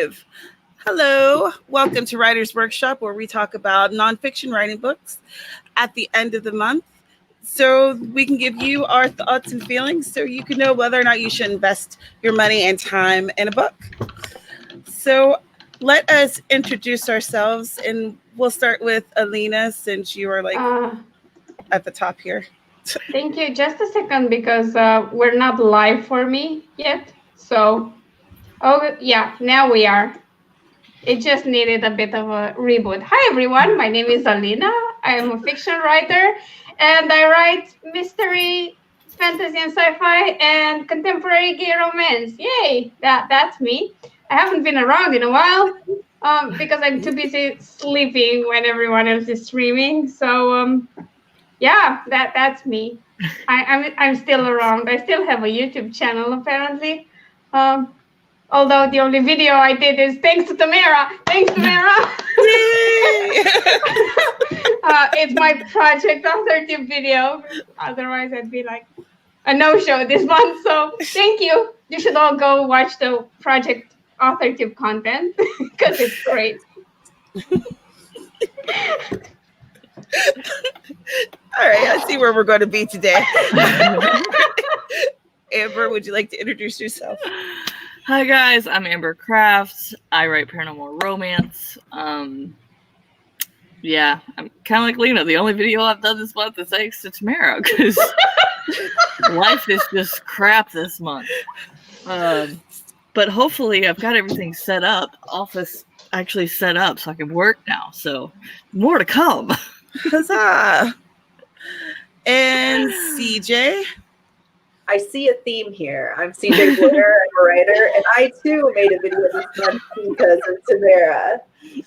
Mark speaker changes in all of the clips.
Speaker 1: live. Hello, welcome to Writer's Workshop, where we talk about nonfiction writing books at the end of the month, so we can give you our thoughts and feelings so you can know whether or not you should invest your money and time in a book. So let us introduce ourselves, and we'll start with Alina, since you are at the top here.
Speaker 2: Thank you. Just a second, because we're not live for me yet. So, now we are. It just needed a bit of a reboot. Hi, everyone. My name is Alina. I am a fiction writer, and I write mystery, fantasy, and sci-fi, and contemporary gay romance. Yay! That's me. I haven't been around in a while because I'm too busy sleeping when everyone else is streaming. So, that's me. I'm still around. I still have a YouTube channel, apparently. Although the only video I did is thanks to Tamara. Thanks, Tamara. It's my project authorship video. Otherwise, I'd be like a no-show this month. So thank you. You should all go watch the project authorship content because it's great.
Speaker 1: All right, I see where we're going to be today. Amber, would you like to introduce yourself?
Speaker 3: Hi guys, I'm Amber Crafts. I write paranormal romance. I'm kind of like Lena. The only video I've done this month is thanks to Tamara, because life is just crap this month. But hopefully I've got everything set up, office actually set up, so I can work now. So more to come.
Speaker 1: Huzzah! And CJ?
Speaker 4: I see a theme here. I'm CJ Bloyer, I'm a writer, and I too made a video this month because of Tamara.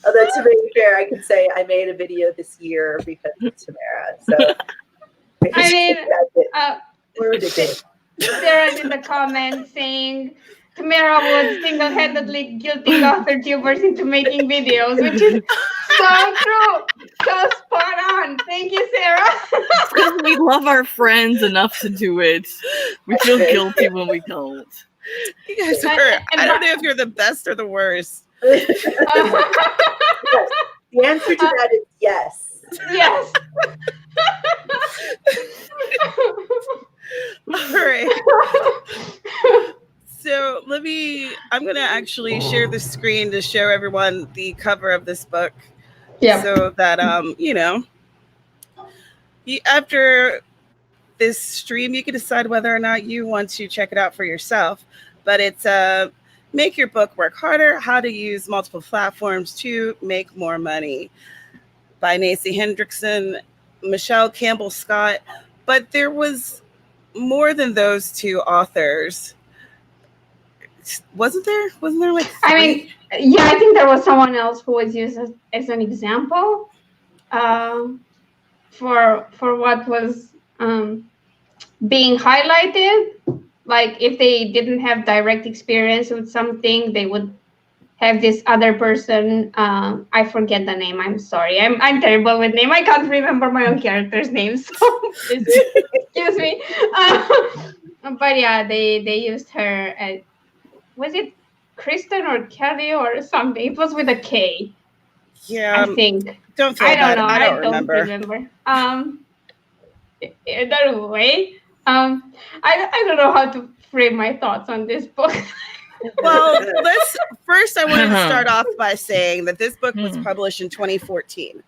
Speaker 4: Although to be fair, I could say I made a video this year because of Tamara. So
Speaker 2: I mean,
Speaker 4: we're ridiculous.
Speaker 2: Sarah's in the comments saying Tamara would single-handedly guilty author tubers into making videos, which is so true. So spot on. Thank you, Sarah.
Speaker 3: Because we love our friends enough to do it. We feel guilty when we don't.
Speaker 1: You guys are, I don't know if you're the best or the worst.
Speaker 4: Yes. The answer to that is yes.
Speaker 2: Yes.
Speaker 1: All right. So I'm going to actually share the screen to show everyone the cover of this book.
Speaker 2: Yeah.
Speaker 1: So that, after this stream, you can decide whether or not you want to check it out for yourself. But it's Make Your Book Work Harder, How to Use Multiple Platforms to Make More Money by Nancy Hendrickson, Michelle Campbell Scott. But there was more than those two authors. Wasn't there like three?
Speaker 2: I mean, yeah, I think there was someone else who was used as an example for what was being highlighted. Like if they didn't have direct experience with something, they would have this other person. I forget the name. I'm sorry. I'm terrible with name. I can't remember my own character's name. So excuse me. But yeah, they used her as, was it Kristen or Kelly or something? It was with a K.
Speaker 1: Yeah,
Speaker 2: I think.
Speaker 1: Don't feel
Speaker 2: I don't
Speaker 1: bad.
Speaker 2: know.
Speaker 1: I don't remember.
Speaker 2: Either way, I don't know how to frame my thoughts on this book.
Speaker 1: Well, I wanted to start off by saying that this book was published in 2014.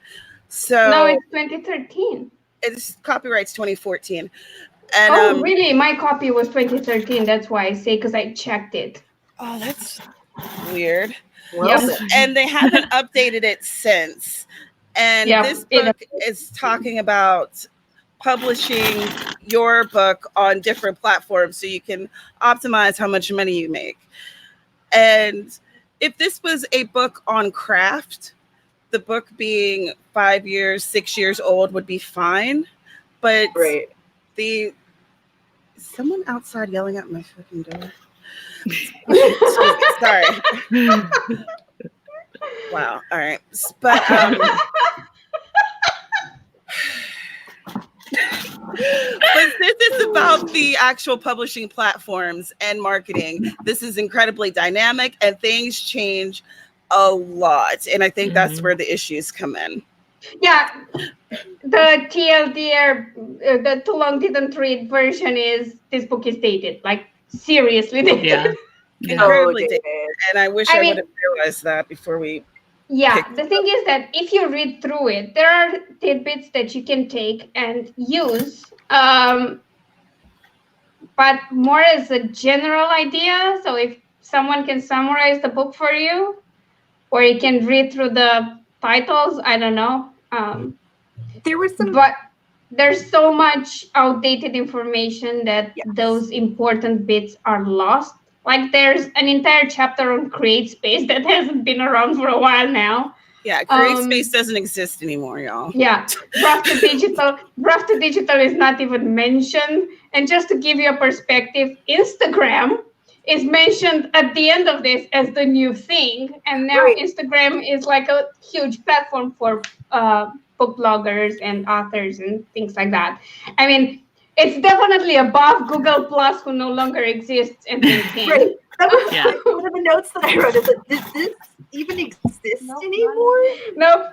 Speaker 1: So
Speaker 2: no, it's 2013.
Speaker 1: It's copyright's 2014. And,
Speaker 2: really? My copy was 2013. That's why I say, because I checked it.
Speaker 1: Oh, that's weird.
Speaker 2: Well,
Speaker 1: and they haven't updated it since. And this book is talking about publishing your book on different platforms so you can optimize how much money you make. And if this was a book on craft, the book being 5 years, 6 years old would be fine. But is someone outside yelling at my fucking door? Sorry. Wow. All right. But But this is about the actual publishing platforms and marketing. This is incredibly dynamic and things change a lot. And I think that's where the issues come in.
Speaker 2: Yeah. The TLDR, the too long didn't read version is this book is dated. Like, seriously dated.
Speaker 3: Yeah.
Speaker 1: Incredibly dated. And I wish I would have realized that before we.
Speaker 2: Yeah, the thing is that if you read through it, there are tidbits that you can take and use, but more as a general idea. So if someone can summarize the book for you, or you can read through the titles, I don't know.
Speaker 4: There was some,
Speaker 2: but there's so much outdated information that those important bits are lost. Like there's an entire chapter on CreateSpace that hasn't been around for a while now.
Speaker 1: Yeah, CreateSpace doesn't exist anymore, y'all.
Speaker 2: Yeah, Draft to Digital is not even mentioned. And just to give you a perspective, Instagram is mentioned at the end of this as the new thing. And now Instagram is like a huge platform for book bloggers and authors and things like that. I mean, it's definitely above Google Plus, who no longer exists, and LinkedIn.
Speaker 4: Right. That was one of the notes that I wrote. Is like, does this even exist anymore?
Speaker 2: No.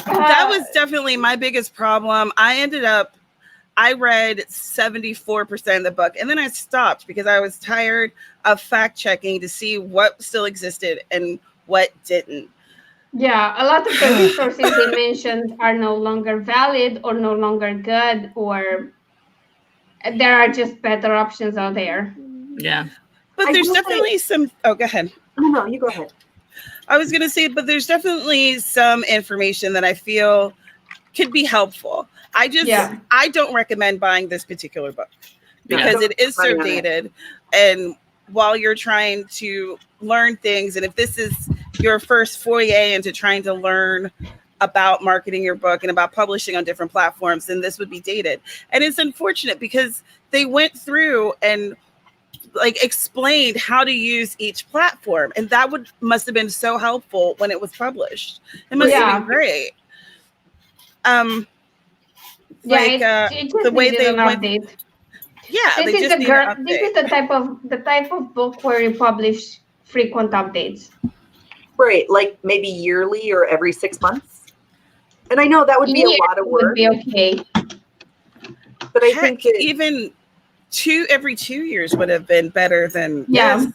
Speaker 1: That was definitely my biggest problem. I read 74% of the book, and then I stopped because I was tired of fact checking to see what still existed and what didn't.
Speaker 2: Yeah, a lot of the resources they mentioned are no longer valid or no longer good, or there are just better options out there.
Speaker 3: Yeah.
Speaker 1: But there's definitely some... Oh, go ahead.
Speaker 4: No, you go ahead.
Speaker 1: I was going to say, but there's definitely some information that I feel could be helpful. I don't recommend buying this particular book because it is so dated. And while you're trying to learn things, and if this is your first foray into trying to learn about marketing your book and about publishing on different platforms, then this would be dated. And it's unfortunate because they went through and like explained how to use each platform, and that must have been so helpful when it was published. It must have been great. The way they went. Yeah,
Speaker 2: this is the type of book where you publish frequent updates.
Speaker 4: Right, like maybe yearly or every 6 months. And I know that would be a lot of work.
Speaker 2: Would be okay.
Speaker 4: But I think that
Speaker 1: even every 2 years would have been better than
Speaker 2: this.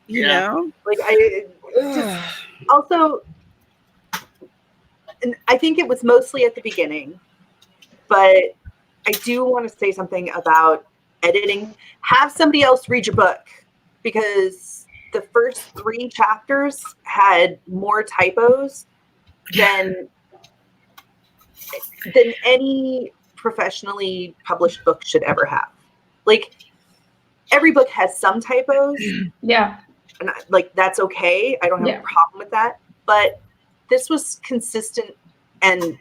Speaker 1: You know?
Speaker 4: Like I just also, and I think it was mostly at the beginning, but I do want to say something about editing. Have somebody else read your book, because the first 3 chapters had more typos than any professionally published book should ever have. Like, every book has some typos.
Speaker 2: Yeah.
Speaker 4: And that's okay. I don't have a problem with that. But this was consistent and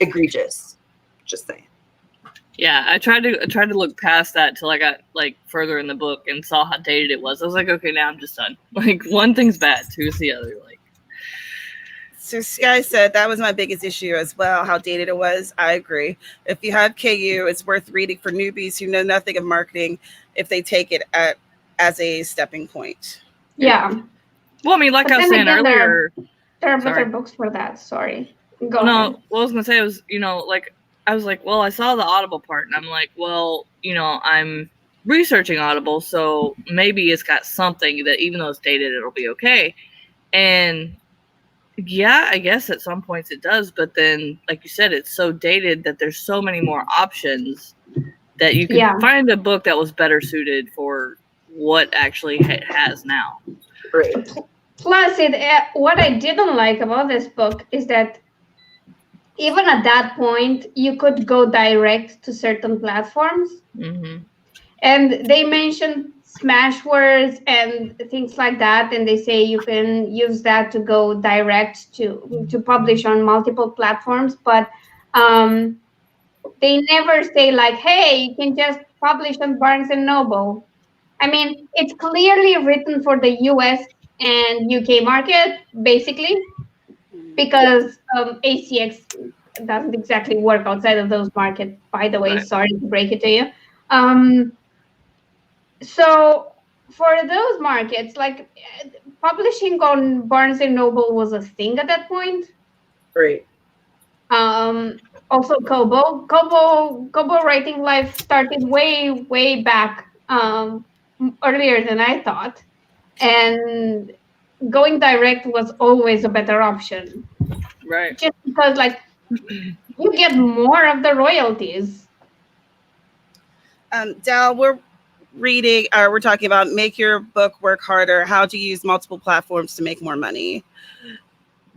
Speaker 4: egregious. Just saying.
Speaker 3: Yeah, I tried to look past that till I got like further in the book and saw how dated it was. I was like, okay, now I'm just done. Like, one thing's bad, two's the other. Like,
Speaker 1: so Sky said that was my biggest issue as well, how dated it was. I agree. If you have KU, it's worth reading for newbies who know nothing of marketing if they take it as a stepping point.
Speaker 2: Yeah.
Speaker 3: Well, I mean, like I was saying earlier,
Speaker 2: there are better books for that. Sorry. Go
Speaker 3: ahead.
Speaker 2: No,
Speaker 3: what I was gonna say was, I was like, well, I saw the Audible part, and I'm like, well, I'm researching Audible, so maybe it's got something that even though it's dated, it'll be okay. And yeah, I guess at some points it does, but then, like you said, it's so dated that there's so many more options that you can find a book that was better suited for what actually it has now.
Speaker 4: Right.
Speaker 2: Plus, what I didn't like about this book is that even at that point, you could go direct to certain platforms.
Speaker 3: Mm-hmm.
Speaker 2: And they mentioned smash words and things like that. And they say you can use that to go direct to publish on multiple platforms. But they never say like, hey, you can just publish on Barnes & Noble. I mean, it's clearly written for the US and UK market, basically, because ACX doesn't exactly work outside of those markets, by the way.
Speaker 3: Right.
Speaker 2: Sorry to break it to you. So for those markets, like publishing on Barnes and Noble was a thing at that point.
Speaker 4: Right.
Speaker 2: Also Kobo Writing Life started way back, earlier than I thought, and going direct was always a better option.
Speaker 3: Right.
Speaker 2: Just because, like, you get more of the royalties.
Speaker 1: Dal, we're talking about make your book work harder, how to use multiple platforms to make more money.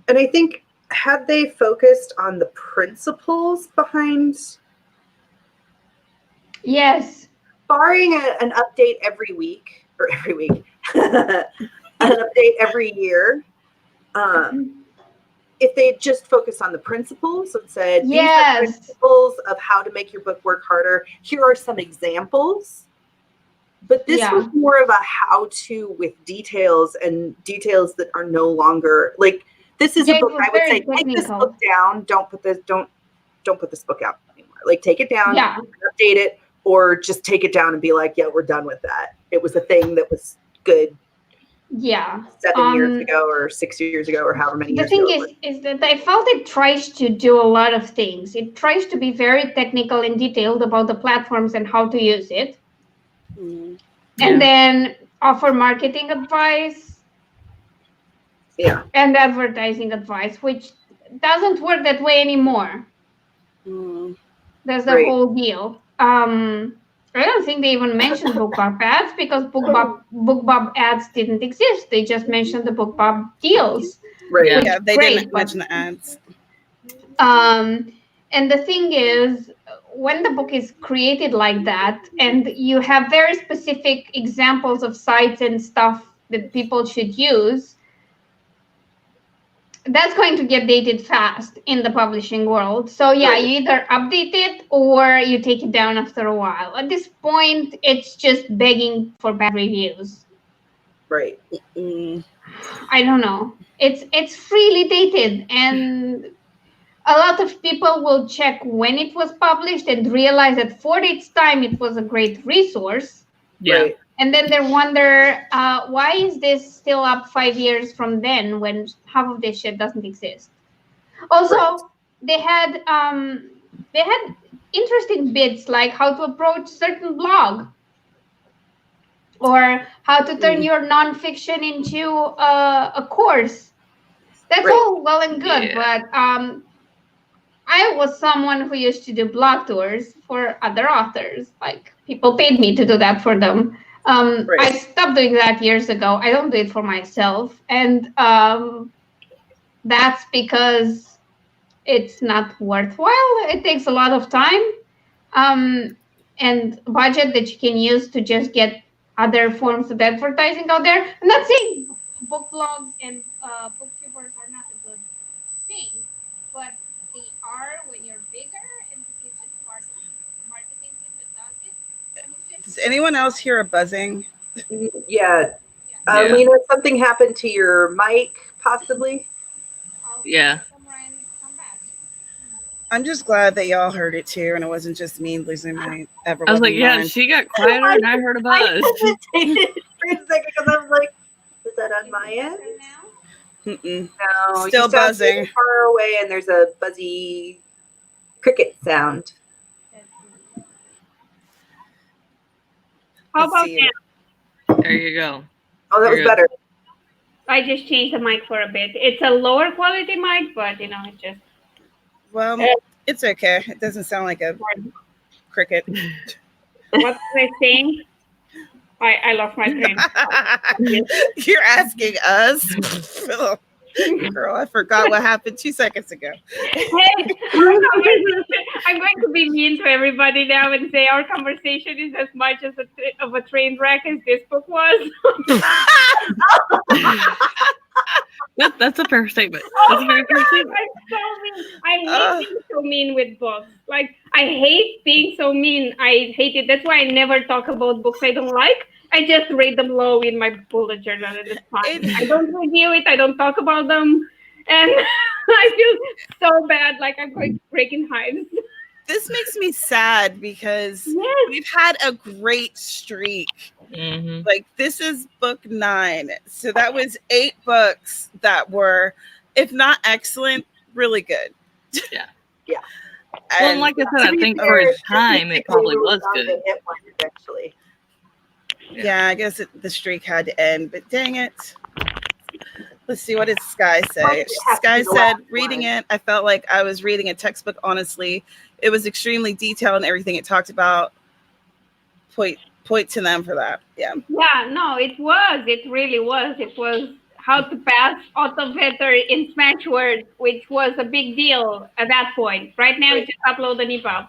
Speaker 4: And I think, had they focused on the principles behind,
Speaker 2: Yes,
Speaker 4: barring an update every week, an update every year, if they just focused on the principles and said, these are principles of how to make your book work harder, here are some examples. But this was more of a how-to with details, and details that are no longer, like, this is a book I would say, take this book down, don't put this book out anymore. Like, take it down, update it, or just take it down and be like, yeah, we're done with that. It was a thing that was good 7 years ago or 6 years ago or however many years ago.
Speaker 2: The thing is that I felt it tries to do a lot of things. It tries to be very technical and detailed about the platforms and how to use it. And then offer marketing advice and advertising advice, which doesn't work that way anymore. That's the whole deal. I don't think they even mentioned BookBub ads, because BookBub ads didn't exist. They just mentioned the BookBub deals.
Speaker 1: Right. Yeah, they didn't mention the ads.
Speaker 2: And the thing is, when the book is created like that, and you have very specific examples of sites and stuff that people should use, that's going to get dated fast in the publishing world. So you either update it or you take it down after a while. At this point, it's just begging for bad reviews.
Speaker 4: Right.
Speaker 2: I don't know. It's really dated, and a lot of people will check when it was published and realize that for its time it was a great resource.
Speaker 3: Yeah.
Speaker 2: And then they wonder, why is this still up 5 years from then when half of this shit doesn't exist? Also, they had interesting bits like how to approach certain blog, or how to turn your nonfiction into a course. That's all well and good, but I was someone who used to do blog tours for other authors. Like, people paid me to do that for them. I stopped doing that years ago. I don't do it for myself. And that's because it's not worthwhile. It takes a lot of time and budget that you can use to just get other forms of advertising out there. I'm not saying book blogs and booktubers are not a good thing, but they are when you're bigger, and this is just part of the marketing team that does it.
Speaker 1: Does anyone else hear a buzzing?
Speaker 4: Yeah. Lena, something happened to your mic, possibly?
Speaker 3: Yeah.
Speaker 2: I'm
Speaker 1: just glad that y'all heard it too, and it wasn't just me losing my ever.
Speaker 3: I was like, yeah, she got quieter and I heard a buzz.
Speaker 4: I hesitated for a second because I was like, is that on my end? No,
Speaker 1: still buzzing.
Speaker 4: Far away, and there's a buzzy cricket sound.
Speaker 2: How about now?
Speaker 3: There you go.
Speaker 4: Oh, that was better.
Speaker 2: I just changed the mic for a bit. It's a lower quality mic, but it just.
Speaker 1: Well, it's okay. It doesn't sound like a cricket.
Speaker 2: What was I saying? I lost my train.
Speaker 1: You're asking us? Girl, I forgot what happened 2 seconds ago.
Speaker 2: Hey, I'm going to be mean to everybody now and say our conversation is as much as of a train wreck as this book was.
Speaker 3: That's a fair statement. That's a very fair statement.
Speaker 2: I'm so mean. I hate being so mean with books. Like, I hate being so mean. I hate it. That's why I never talk about books I don't like. I just rate them low in my bullet journal, and it's fine. I don't review it. I don't talk about them. And I feel so bad, like I'm going to break in hives.
Speaker 1: This makes me sad because we've had a great streak.
Speaker 3: Mm-hmm.
Speaker 1: Like, this is book 9. So that was 8 books that were, if not excellent, really good.
Speaker 3: Yeah.
Speaker 4: Yeah.
Speaker 3: Well, and like I said, I think for its time, it probably was good.
Speaker 4: Actually.
Speaker 1: Yeah, I guess the streak had to end, but dang it. Let's see, what did Sky say? Sky said, reading it, I felt like I was reading a textbook, honestly. It was extremely detailed and everything it talked about. Point to them for that. Yeah.
Speaker 2: Yeah, no, it was. It really was. It was how to pass auto-vetter in Smashwords, which was a big deal at that point. Right now, you just upload an EPUB.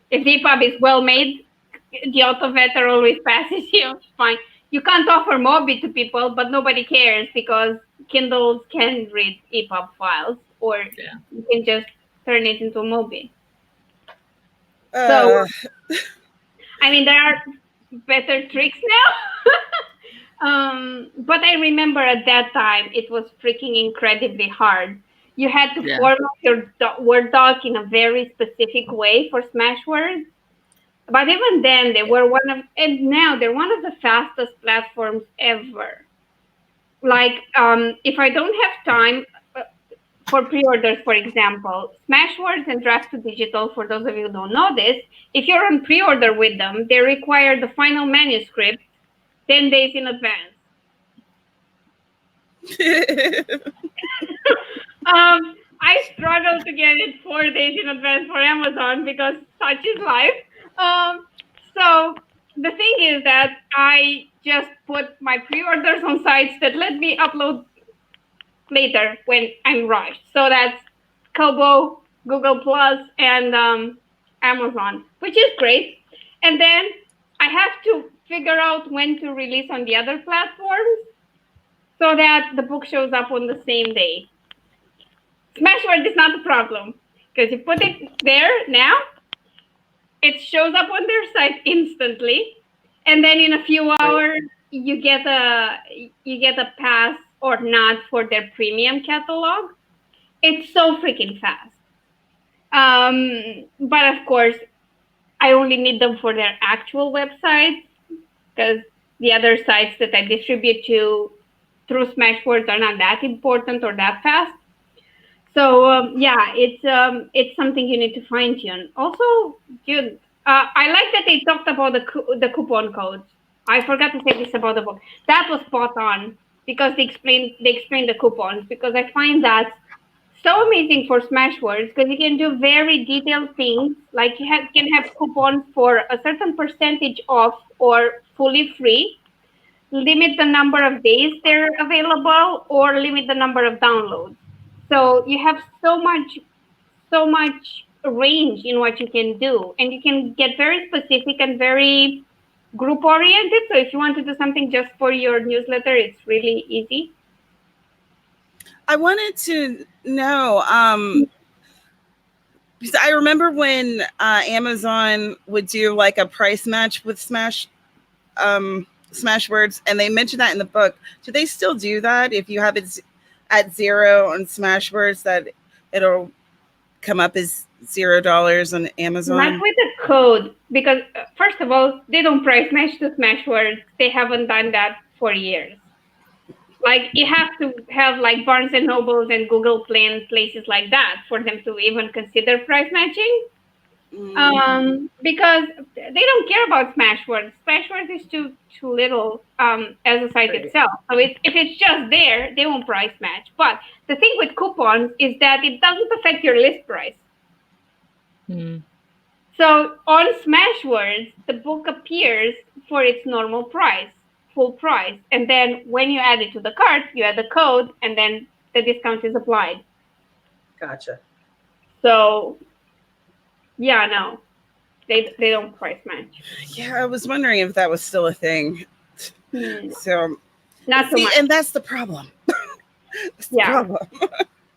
Speaker 2: If the EPUB is well made, the auto-vetter always passes you. Fine. You can't offer Mobi to people, but nobody cares because Kindles can read EPUB files, or you can just turn it into a Mobi. So, I mean, there are better tricks now. But I remember at that time, it was freaking incredibly hard. You had to format your Word doc in a very specific way for Smashwords. But even then, they were and now they're one of the fastest platforms ever. Like, if I don't have time for pre-orders, for example, Smashwords and Draft to Digital, for those of you who don't know this, if you're on pre-order with them, they require the final manuscript 10 days in advance. I struggled to get it 4 days in advance for Amazon because such is life. So the thing is that I just put my pre-orders on sites that let me upload later when I'm rushed. So that's Kobo, Google Plus, and Amazon, which is great. And then I have to figure out when to release on the other platforms so that the book shows up on the same day. Smashwords is not the problem because you put it there now, it shows up on their site instantly, and then in a few hours you get a pass or not for their premium catalog. It's so freaking fast. But of course, I only need them for their actual websites because the other sites that I distribute to through Smashwords are not that important or that fast. So it's something you need to fine tune. Also, dude, I like that they talked about the coupon codes. I forgot to say this about the book. That was spot on because they explained the coupons, because I find that so amazing for Smashwords because you can do very detailed things, like you can have coupons for a certain percentage off or fully free, limit the number of days they're available, or limit the number of downloads. So you have so much range in what you can do, and you can get very specific and very group oriented. So if you want to do something just for your newsletter, it's really easy.
Speaker 1: I wanted to know, because I remember when Amazon would do like a price match with Smashwords, and they mentioned that in the book. Do they still do that? If you have it at $0 on Smashwords, that it'll come up as $0 on Amazon?
Speaker 2: Not with the code, because first of all, they don't price match to Smashwords. They haven't done that for years. Like, you have to have like Barnes and Nobles and Google Play and places like that for them to even consider price matching. Because they don't care about Smashwords. Smashwords is too little as a site itself. So if it's just there, they won't price match. But the thing with coupons is that it doesn't affect your list price. So on Smashwords, the book appears for its normal price, full price. And then when you add it to the cart, you add the code, and then the discount is applied.
Speaker 4: Gotcha.
Speaker 2: So, yeah, no, they don't price match.
Speaker 1: Yeah, I was wondering if that was still a thing. So,
Speaker 2: not so much.
Speaker 1: And that's the problem. That's the problem.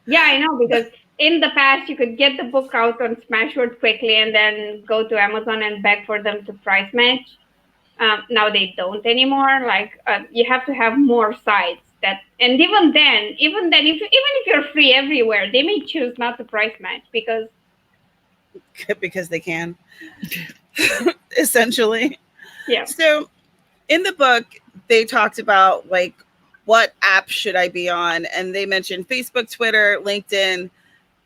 Speaker 2: Yeah, I know, because in the past you could get the book out on Smashwords quickly and then go to Amazon and beg for them to price match. Now they don't anymore. Like, you have to have more sites that, and even then, if you're free everywhere, they may choose not to price match because
Speaker 1: they can. Essentially.
Speaker 2: Yeah.
Speaker 1: So in the book, they talked about like what app should I be on, and they mentioned Facebook, Twitter, LinkedIn,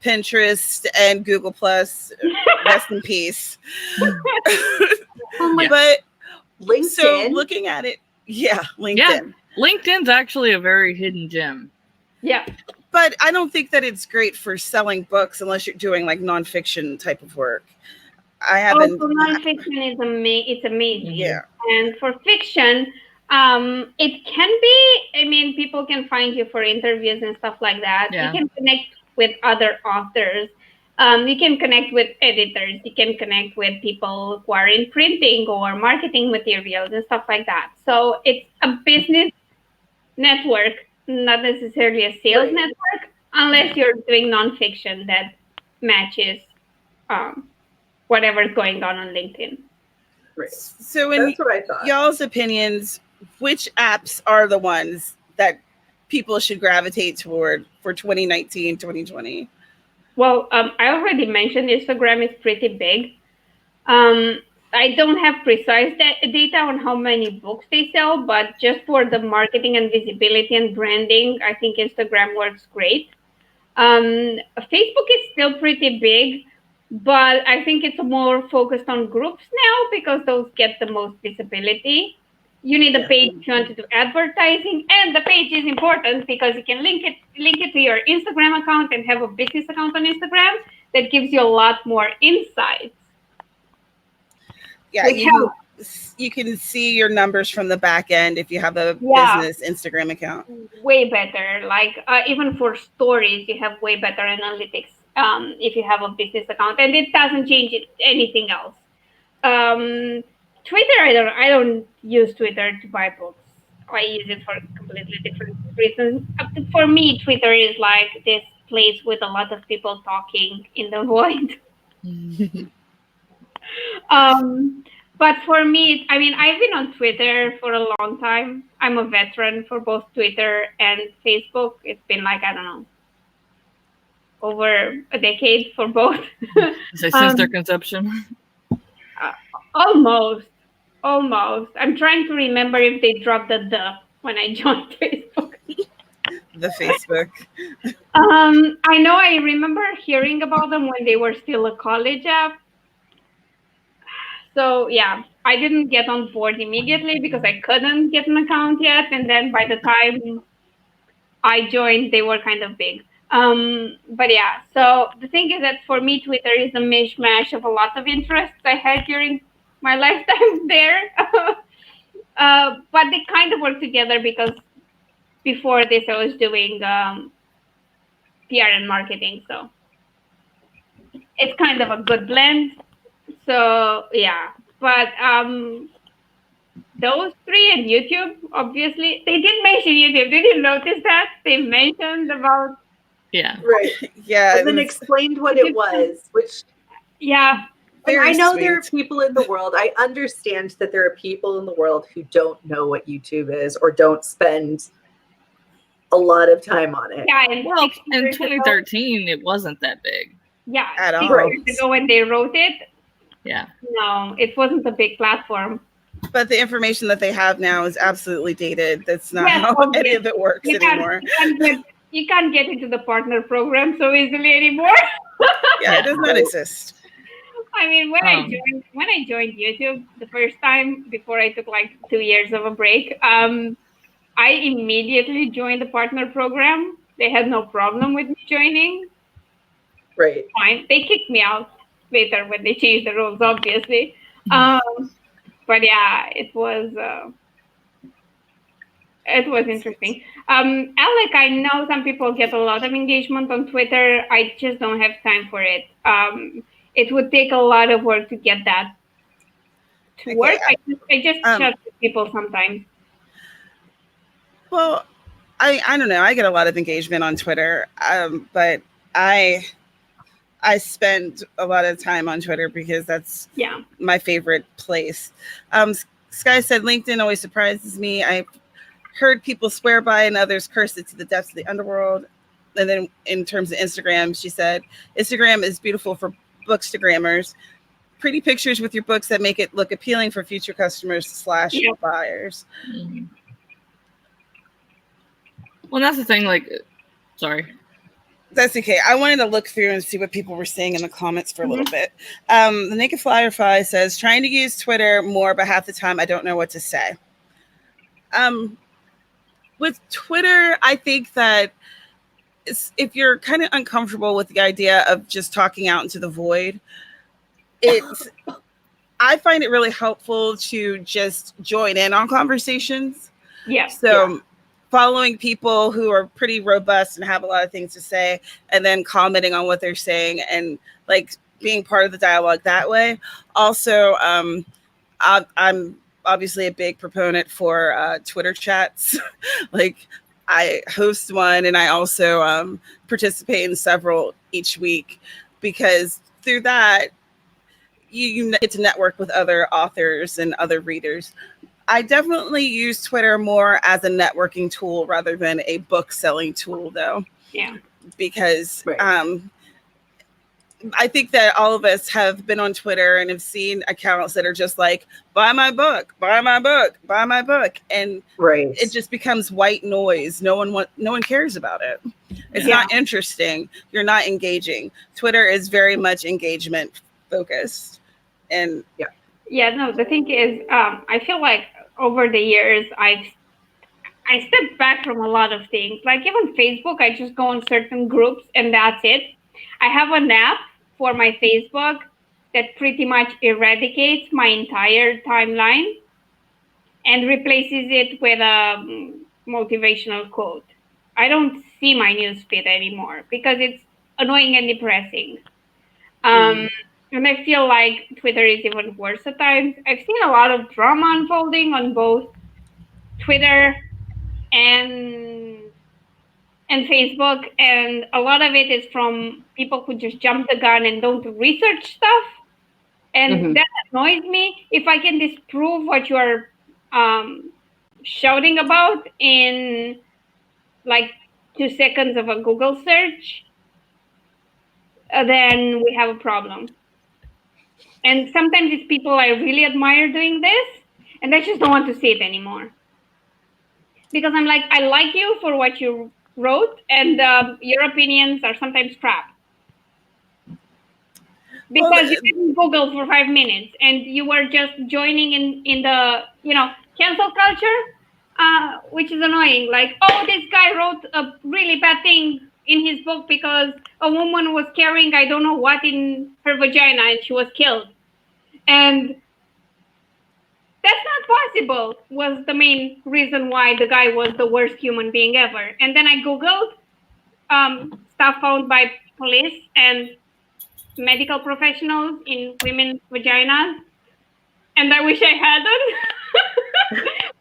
Speaker 1: Pinterest, and Google Plus. Rest in peace.
Speaker 2: Oh my
Speaker 1: But
Speaker 4: LinkedIn.
Speaker 1: So looking at it, LinkedIn.
Speaker 3: Yeah, LinkedIn's actually a very hidden gem.
Speaker 2: Yeah.
Speaker 1: But I don't think that it's great for selling books unless you're doing like nonfiction type of work. I haven't.
Speaker 2: For nonfiction, it's amazing.
Speaker 1: Yeah.
Speaker 2: And for fiction, it can be. I mean, people can find you for interviews and stuff like that.
Speaker 3: Yeah.
Speaker 2: You can connect with other authors. You can connect with editors. You can connect with people who are in printing or marketing materials and stuff like that. So it's a business network, not necessarily a sales network, unless you're doing nonfiction that matches whatever's going on LinkedIn.
Speaker 4: Right.
Speaker 1: So in
Speaker 4: That's what I thought.
Speaker 1: Y'all's opinions, which apps are the ones that people should gravitate toward for 2019, 2020?
Speaker 2: Well, I already mentioned Instagram is pretty big. I don't have precise data on how many books they sell, but just for the marketing and visibility and branding, I think Instagram works great. Facebook is still pretty big, but I think it's more focused on groups now because those get the most visibility. You need a page if you want to do advertising, and the page is important because you can link it to your Instagram account and have a business account on Instagram that gives you a lot more insights.
Speaker 1: Yeah, you can see your numbers from the back end if you have a business Instagram account.
Speaker 2: Way better. Like even for stories, you have way better analytics if you have a business account, and it doesn't change anything else. Twitter, I don't use Twitter to buy books. I use it for completely different reasons. For me, Twitter is like this place with a lot of people talking in the void. But for me, I mean, I've been on Twitter for a long time. I'm a veteran for both Twitter and Facebook. It's been like, I don't know, over a decade for both.
Speaker 3: Since their conception?
Speaker 2: Almost. I'm trying to remember if they dropped the when I joined Facebook.
Speaker 1: The Facebook.
Speaker 2: I know I remember hearing about them when they were still a college app. So yeah, I didn't get on board immediately because I couldn't get an account yet. And then by the time I joined, they were kind of big. But yeah, so the thing is that for me, Twitter is a mishmash of a lot of interests I had during my lifetime there. But they kind of work together because before this, I was doing PR and marketing. So it's kind of a good blend. So yeah, but those three and YouTube, obviously, they did mention YouTube. Did you notice that? They mentioned about...
Speaker 3: Yeah.
Speaker 4: Right.
Speaker 1: Yeah.
Speaker 4: And then explained what it was, which...
Speaker 2: Yeah.
Speaker 4: And I know there are people in the world, I understand that there are people in the world who don't know what YouTube is or don't spend a lot of time on it.
Speaker 2: Yeah, and
Speaker 3: well, in 2013, it wasn't that big.
Speaker 2: Yeah,
Speaker 1: at all.
Speaker 2: 6 years ago when they wrote it.
Speaker 3: Yeah.
Speaker 2: No, it wasn't a big platform.
Speaker 1: But the information that they have now is absolutely dated. That's not how any of it works anymore.
Speaker 2: You can't get into the partner program so easily anymore.
Speaker 1: Yeah, it does not exist.
Speaker 2: I mean, when I joined YouTube the first time before I took like 2 years of a break, I immediately joined the partner program. They had no problem with me joining.
Speaker 4: Right.
Speaker 2: Fine. They kicked me out later when they changed the rules, obviously. But yeah, it was interesting. Alec, I know some people get a lot of engagement on Twitter. I just don't have time for it. It would take a lot of work to get that to work. I just chat with people sometimes.
Speaker 1: Well, I don't know. I get a lot of engagement on Twitter, but I spend a lot of time on Twitter because that's my favorite place. Sky said LinkedIn always surprises me. heard people swear by and others curse it to the depths of the underworld. And then in terms of Instagram, she said, Instagram is beautiful for bookstagrammers. Pretty pictures with your books that make it look appealing for future customers / buyers.
Speaker 3: Mm-hmm. Well, that's the thing. Like, sorry.
Speaker 1: That's okay. I wanted to look through and see what people were saying in the comments for a little bit. The Naked Firefly says, trying to use Twitter more, but half the time I don't know what to say. With Twitter, I think that if you're kind of uncomfortable with the idea of just talking out into the void, I find it really helpful to just join in on conversations.
Speaker 2: Yeah.
Speaker 1: So following people who are pretty robust and have a lot of things to say, and then commenting on what they're saying and like being part of the dialogue that way. Also, I'm obviously a big proponent for Twitter chats. Like I host one and I also participate in several each week, because through that, you get to network with other authors and other readers. I definitely use Twitter more as a networking tool rather than a book selling tool, though.
Speaker 2: Yeah.
Speaker 1: Because I think that all of us have been on Twitter and have seen accounts that are just like, buy my book, buy my book, buy my book. And it just becomes white noise. No one cares about it. It's not interesting. You're not engaging. Twitter is very much engagement focused. And
Speaker 2: no, the thing is, I feel like over the years, I stepped back from a lot of things. Like even Facebook, I just go on certain groups and that's it. I have an app for my Facebook that pretty much eradicates my entire timeline and replaces it with a motivational quote. I don't see my newsfeed anymore because it's annoying and depressing. And I feel like Twitter is even worse at times. I've seen a lot of drama unfolding on both Twitter and Facebook, and a lot of it is from people who just jump the gun and don't research stuff. And that annoys me. If I can disprove what you are shouting about in like 2 seconds of a Google search, then we have a problem. And sometimes it's people I really admire doing this, and I just don't want to see it anymore. Because I'm like, I like you for what you wrote, and your opinions are sometimes crap. Because you didn't Google for 5 minutes, and you were just joining in the, cancel culture, which is annoying. Like, oh, this guy wrote a really bad thing in his book because a woman was carrying I don't know what in her vagina and she was killed. And that's not possible, was the main reason why the guy was the worst human being ever. And then I Googled stuff found by police and medical professionals in women's vaginas. And I wish I hadn't.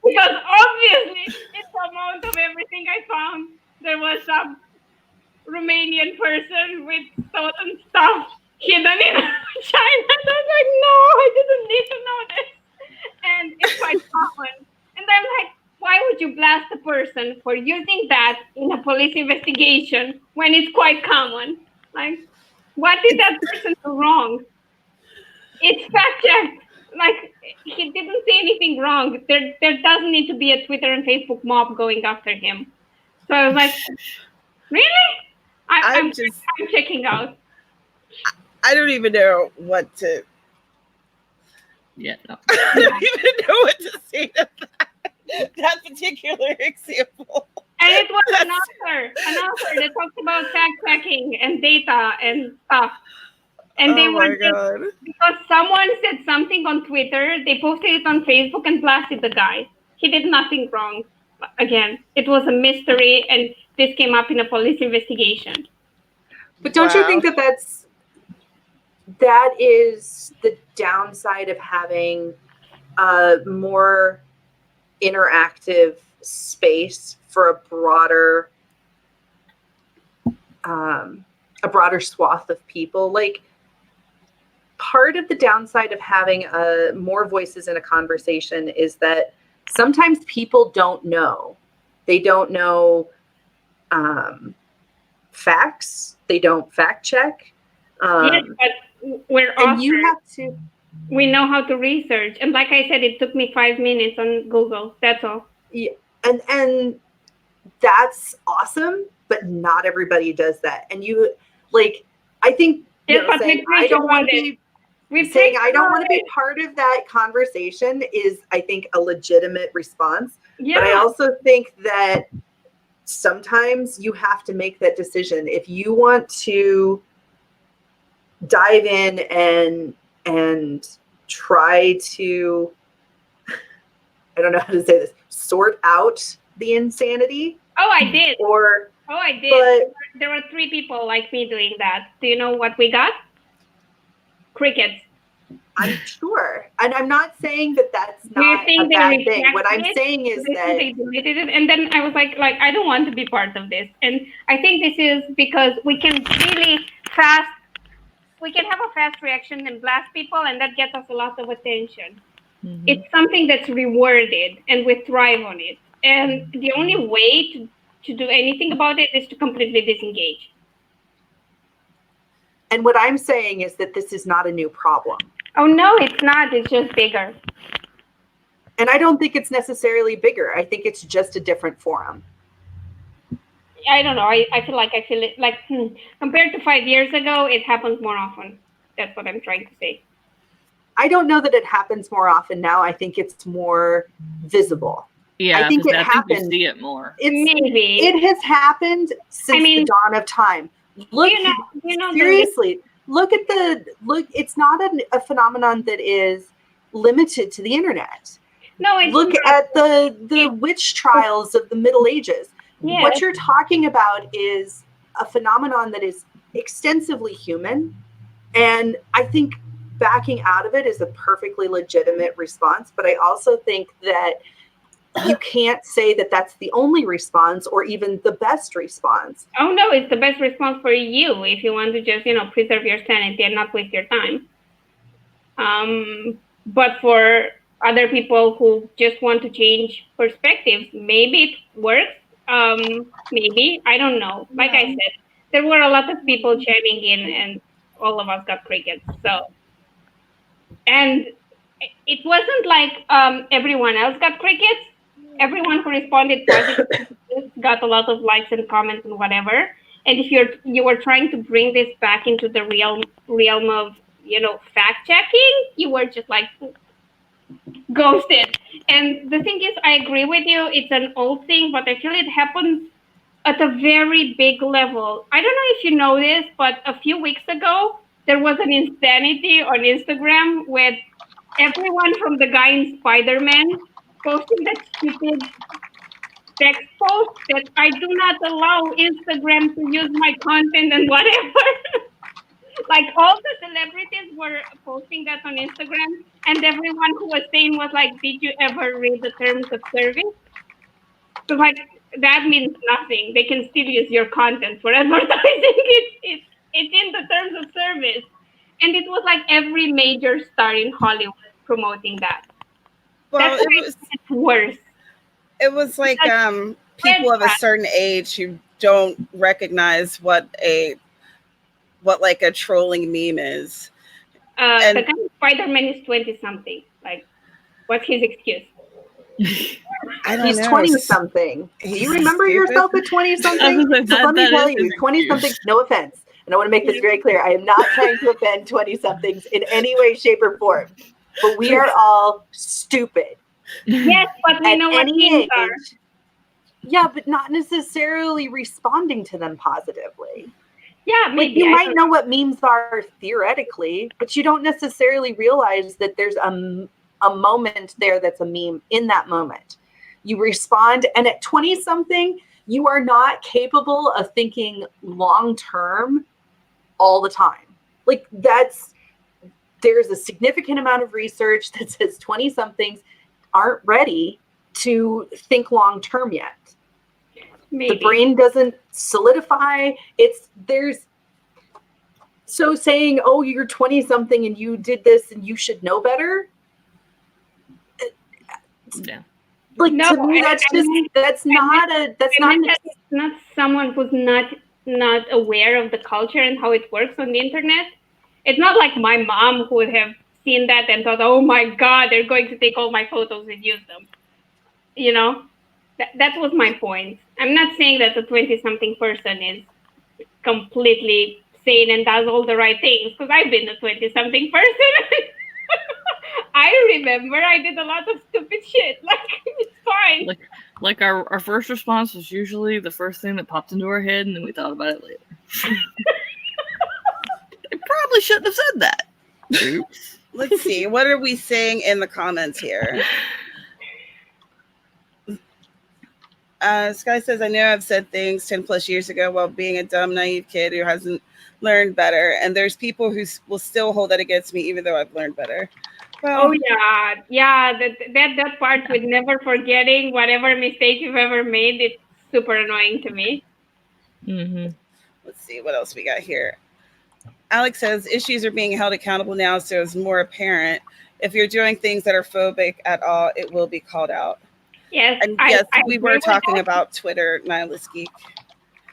Speaker 2: Because obviously, in the amount of everything I found, there was some Romanian person with certain stuff hidden in China. And I was like, no, I didn't need to know this. And it's quite common. And I'm like, why would you blast a person for using that in a police investigation when it's quite common? Like, what did that person do wrong? It's fact checked. Like, he didn't say anything wrong. There doesn't need to be a Twitter and Facebook mob going after him. So I was like, really? I'm checking out.
Speaker 1: I don't even know what to.
Speaker 3: Yeah, no.
Speaker 1: I don't even know what to say to that particular example.
Speaker 2: And it was an author that talks about fact checking and data and stuff. And they were just, because someone said something on Twitter, they posted it on Facebook and blasted the guy. He did nothing wrong. Again, it was a mystery, and this came up in a police investigation.
Speaker 4: But don't you think that is the downside of having a more interactive space for a broader swath of people? Like, part of the downside of having more voices in a conversation is that sometimes people don't know They don't know facts. They don't fact check.
Speaker 2: Yes, but we're
Speaker 4: and you have to.
Speaker 2: We know how to research, and like I said, it took me 5 minutes on Google. That's all.
Speaker 4: Yeah, and that's awesome, but not everybody does that. And you like, I think saying I don't want to be part of that conversation is, I think, a legitimate response. Yeah. But I also think that sometimes you have to make that decision. If you want to dive in and try to, I don't know how to say this, sort out the insanity.
Speaker 2: Oh, I did. I did.
Speaker 4: But
Speaker 2: there were 3 people like me doing that. Do you know what we got? Crickets.
Speaker 4: I'm sure. And I'm not saying that that's not a bad thing. What I'm saying is that
Speaker 2: they deleted it. And then I was like, I don't want to be part of this. And I think this is because we can really have a fast reaction and blast people, and that gets us a lot of attention. Mm-hmm. It's something that's rewarded, and we thrive on it. And the only way to do anything about it is to completely disengage.
Speaker 4: And what I'm saying is that this is not a new problem.
Speaker 2: Oh, no, it's not. It's just bigger.
Speaker 4: And I don't think it's necessarily bigger. I think it's just a different forum.
Speaker 2: I don't know. I feel it like compared to 5 years ago, it happens more often. That's what I'm trying to say.
Speaker 4: I don't know that it happens more often now. I think it's more visible.
Speaker 3: Yeah,
Speaker 4: I think it happens.
Speaker 3: You see it more.
Speaker 2: Maybe
Speaker 4: it has happened since the dawn of time. Look, seriously. Look. It's not a phenomenon that is limited to the internet.
Speaker 2: No, it's
Speaker 4: look at the witch trials of the Middle Ages. Yes. What you're talking about is a phenomenon that is extensively human, and I think backing out of it is a perfectly legitimate response. But I also think that you can't say that that's the only response or even the best response.
Speaker 2: Oh, no, it's the best response for you if you want to just, preserve your sanity and not waste your time. But for other people who just want to change perspectives, maybe it works. Maybe, I don't know. Like I said, there were a lot of people chiming in and all of us got crickets. So, and it wasn't like everyone else got crickets. Everyone who responded positively got a lot of likes and comments and whatever. And if you were trying to bring this back into the realm of fact checking, you were just like ghosted. And the thing is, I agree with you. It's an old thing, but I feel it happens at a very big level. I don't know if you know this, but a few weeks ago there was an insanity on Instagram with everyone from the guy in Spider-Man posting that stupid text post that I do not allow Instagram to use my content and whatever. Like all the celebrities were posting that on Instagram, and everyone who was saying was like, "Did you ever read the terms of service?" So like that means nothing. They can still use your content for advertising. It's in the terms of service, and it was like every major star in Hollywood promoting that.
Speaker 1: Well,
Speaker 2: it's worse.
Speaker 1: It was like people of a certain age who don't recognize what like a trolling meme is.
Speaker 2: The guy in Spider-Man is 20-something. Like, what's his excuse?
Speaker 1: I don't know.
Speaker 4: He's 20-something. Do you remember yourself at 20-something? So let me tell you, 20-something. No offense, and I want to make this very clear. I am not trying to offend 20-somethings in any way, shape, or form. But we are all stupid.
Speaker 2: Yes, but we know what memes are.
Speaker 4: Yeah, but not necessarily responding to them positively.
Speaker 2: Yeah, maybe.
Speaker 4: Like you might know what memes are theoretically, but you don't necessarily realize that there's a moment there that's a meme in that moment. You respond, and at 20-something, you are not capable of thinking long-term all the time. Like there's a significant amount of research that says 20-somethings aren't ready to think long-term yet.
Speaker 2: Maybe.
Speaker 4: The brain doesn't solidify. So saying, oh, you're 20-something and you did this and you should know better.
Speaker 3: Yeah.
Speaker 4: Like,
Speaker 2: no,
Speaker 4: to me, that's not
Speaker 2: someone who's not aware of the culture and how it works on the internet. It's not like my mom who would have seen that and thought, oh my God, they're going to take all my photos and use them. You know, that was my point. I'm not saying that a 20-something person is completely sane and does all the right things, because I've been a 20-something person. I remember I did a lot of stupid shit. Like, it's fine.
Speaker 3: Like our first response was usually the first thing that popped into our head, and then we thought about it later. I probably shouldn't have said that. Oops.
Speaker 1: Let's see. What are we saying in the comments here? Sky says, I know I've said things 10 plus years ago while being a dumb, naive kid who hasn't learned better. And there's people who will still hold that against me, even though I've learned better. Well,
Speaker 2: oh, yeah. Yeah, that part with never forgetting whatever mistake you've ever made, it's super annoying to me.
Speaker 3: Mm-hmm.
Speaker 1: Let's see what else we got here. Alex says, issues are being held accountable now, so it's more apparent. If you're doing things that are phobic at all, it will be called out.
Speaker 2: Yes,
Speaker 1: and yes, we were talking about Twitter, Nihilist Geek.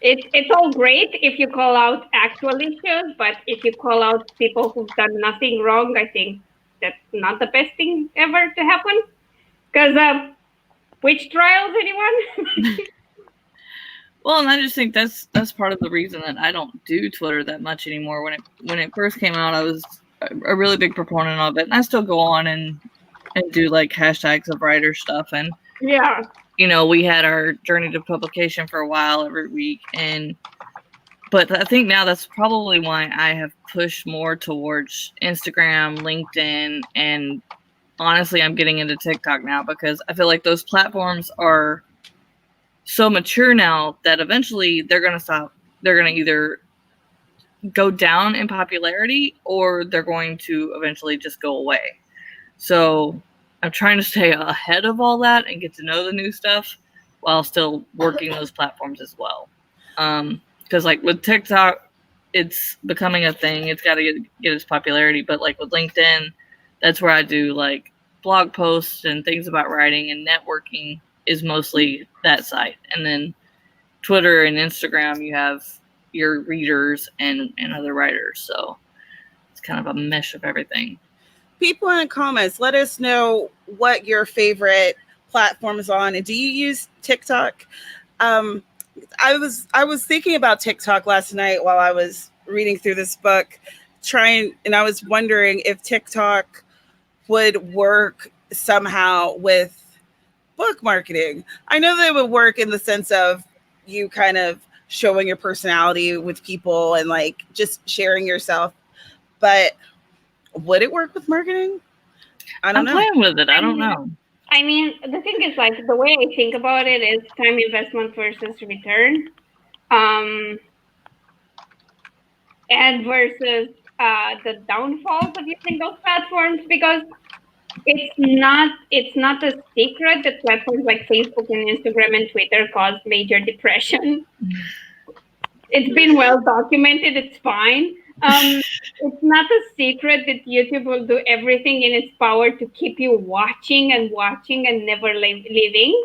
Speaker 2: It's all great if you call out actual issues, but if you call out people who've done nothing wrong, I think that's not the best thing ever to happen. Because witch trials, anyone?
Speaker 3: Well, and I just think that's part of the reason that I don't do Twitter that much anymore. When it first came out, I was a really big proponent of it, and I still go on and do like hashtags of writer stuff. And
Speaker 2: yeah,
Speaker 3: you know, we had our journey to publication for a while every week, but I think now that's probably why I have pushed more towards Instagram, LinkedIn, and honestly, I'm getting into TikTok now because I feel like those platforms are so mature now that eventually they're going to stop. They're going to either go down in popularity or they're going to eventually just go away. So I'm trying to stay ahead of all that and get to know the new stuff while still working those platforms as well. Because like with TikTok, it's becoming a thing. It's got to get its popularity. But like with LinkedIn, that's where I do like blog posts and things about writing, and networking is mostly that site. And then Twitter and Instagram, you have your readers and other writers. So it's kind of a mesh of everything.
Speaker 1: People in the comments, let us know what your favorite platform is on. And do you use TikTok? I was thinking about TikTok last night while I was reading through this book, and I was wondering if TikTok would work somehow with book marketing. I know that it would work in the sense of you kind of showing your personality with people and like just sharing yourself, but would it work with marketing? I'm
Speaker 3: playing with it. I don't know.
Speaker 2: I mean, the thing is, like, the way I think about it is time investment versus return, and versus the downfalls of using those platforms, because it's not a secret that platforms like Facebook and Instagram and Twitter cause major depression. It's been well documented. It's fine. It's not a secret that YouTube will do everything in its power to keep you watching and never leaving,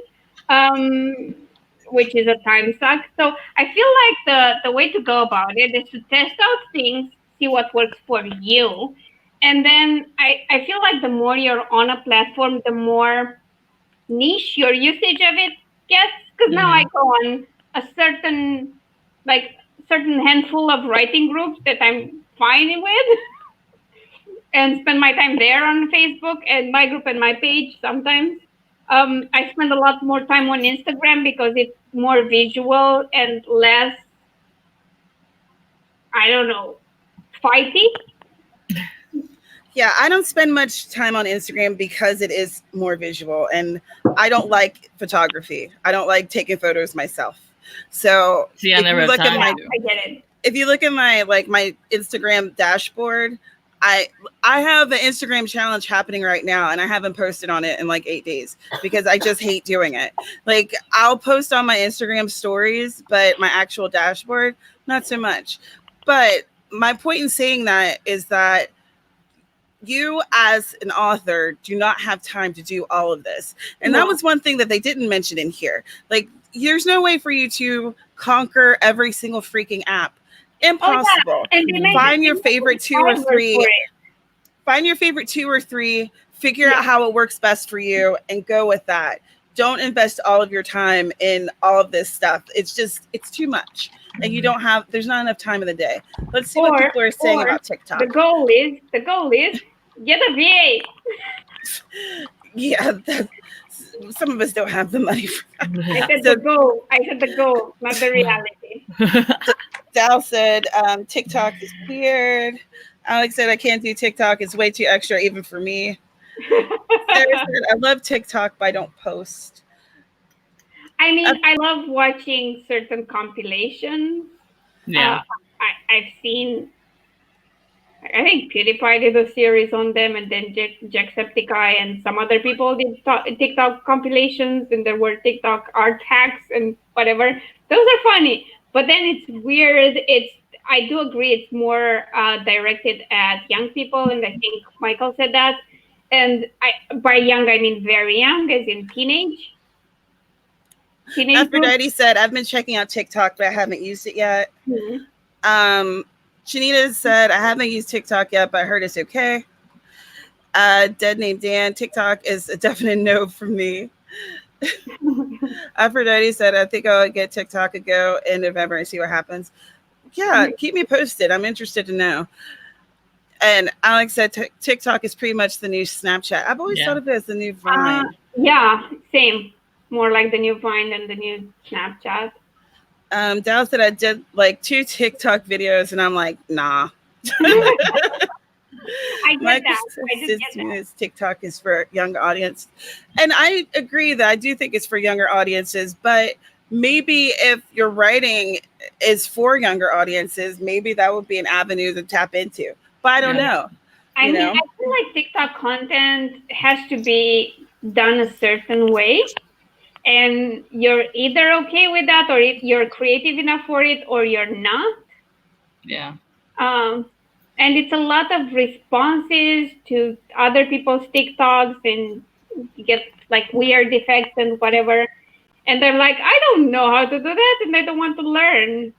Speaker 2: which is a time suck. So I feel like the way to go about it is to test out things, see what works for you. And then I feel like the more you're on a platform, the more niche your usage of it gets. Because now I go on a certain handful of writing groups that I'm fine with and spend my time there on Facebook and my group and my page sometimes. I spend a lot more time on Instagram because it's more visual and less, I don't know, fighty.
Speaker 1: Yeah, I don't spend much time on Instagram because it is more visual, and I don't like photography. I don't like taking photos myself. So
Speaker 3: see, I never have time.
Speaker 2: I get it.
Speaker 1: If you look at my Instagram dashboard, I have an Instagram challenge happening right now, and I haven't posted on it in like 8 days because I just hate doing it. Like, I'll post on my Instagram stories, but my actual dashboard, not so much. But my point in saying that is that you as an author do not have time to do all of this. And that was one thing that they didn't mention in here. Like, there's no way for you to conquer every single freaking app. Impossible.
Speaker 2: And
Speaker 1: find your favorite 2 or 3. Find your favorite 2 or 3, figure out how it works best for you, and go with that. Don't invest all of your time in all of this stuff. It's too much. And there's not enough time in the day. Let's see what people are saying about TikTok.
Speaker 2: The goal is get a VA.
Speaker 1: Yeah, some of us don't have the money for that.
Speaker 2: I said the goal. Not the reality.
Speaker 1: Dal said, TikTok is weird. Alex said, I can't do TikTok. It's way too extra, even for me. Sarah said, I love TikTok, but I don't post.
Speaker 2: I mean, I love watching certain compilations.
Speaker 3: Yeah.
Speaker 2: I've seen, I think PewDiePie did a series on them, and then Jacksepticeye and some other people did TikTok compilations, and there were TikTok art hacks and whatever. Those are funny, but then it's weird. I do agree it's more directed at young people, and I think Michael said that. And by young, I mean very young, as in teenage.
Speaker 1: Aphrodite said, I've been checking out TikTok, but I haven't used it yet.
Speaker 2: Mm-hmm.
Speaker 1: Janita said, I haven't used TikTok yet, but I heard it's okay. Dead Named Dan, TikTok is a definite no for me. Aphrodite said, I think I'll get TikTok a go in November and see what happens. Yeah, keep me posted. I'm interested to know. And Alex said, TikTok is pretty much the new Snapchat. I've always thought of it as the new Vine.
Speaker 2: Yeah, same. More like the new Vine than the new Snapchat.
Speaker 1: Dal said, I did like 2 TikTok videos, and I'm like, nah.
Speaker 2: I get that.
Speaker 1: TikTok is for a young audience. And I agree that I do think it's for younger audiences, but maybe if your writing is for younger audiences, maybe that would be an avenue to tap into. But I don't know.
Speaker 2: I mean, I feel like TikTok content has to be done a certain way. And you're either okay with that, or if you're creative enough for it, or you're not.
Speaker 3: Yeah.
Speaker 2: And it's a lot of responses to other people's TikToks, and you get like weird effects and whatever. And they're like, I don't know how to do that, and I don't want to learn.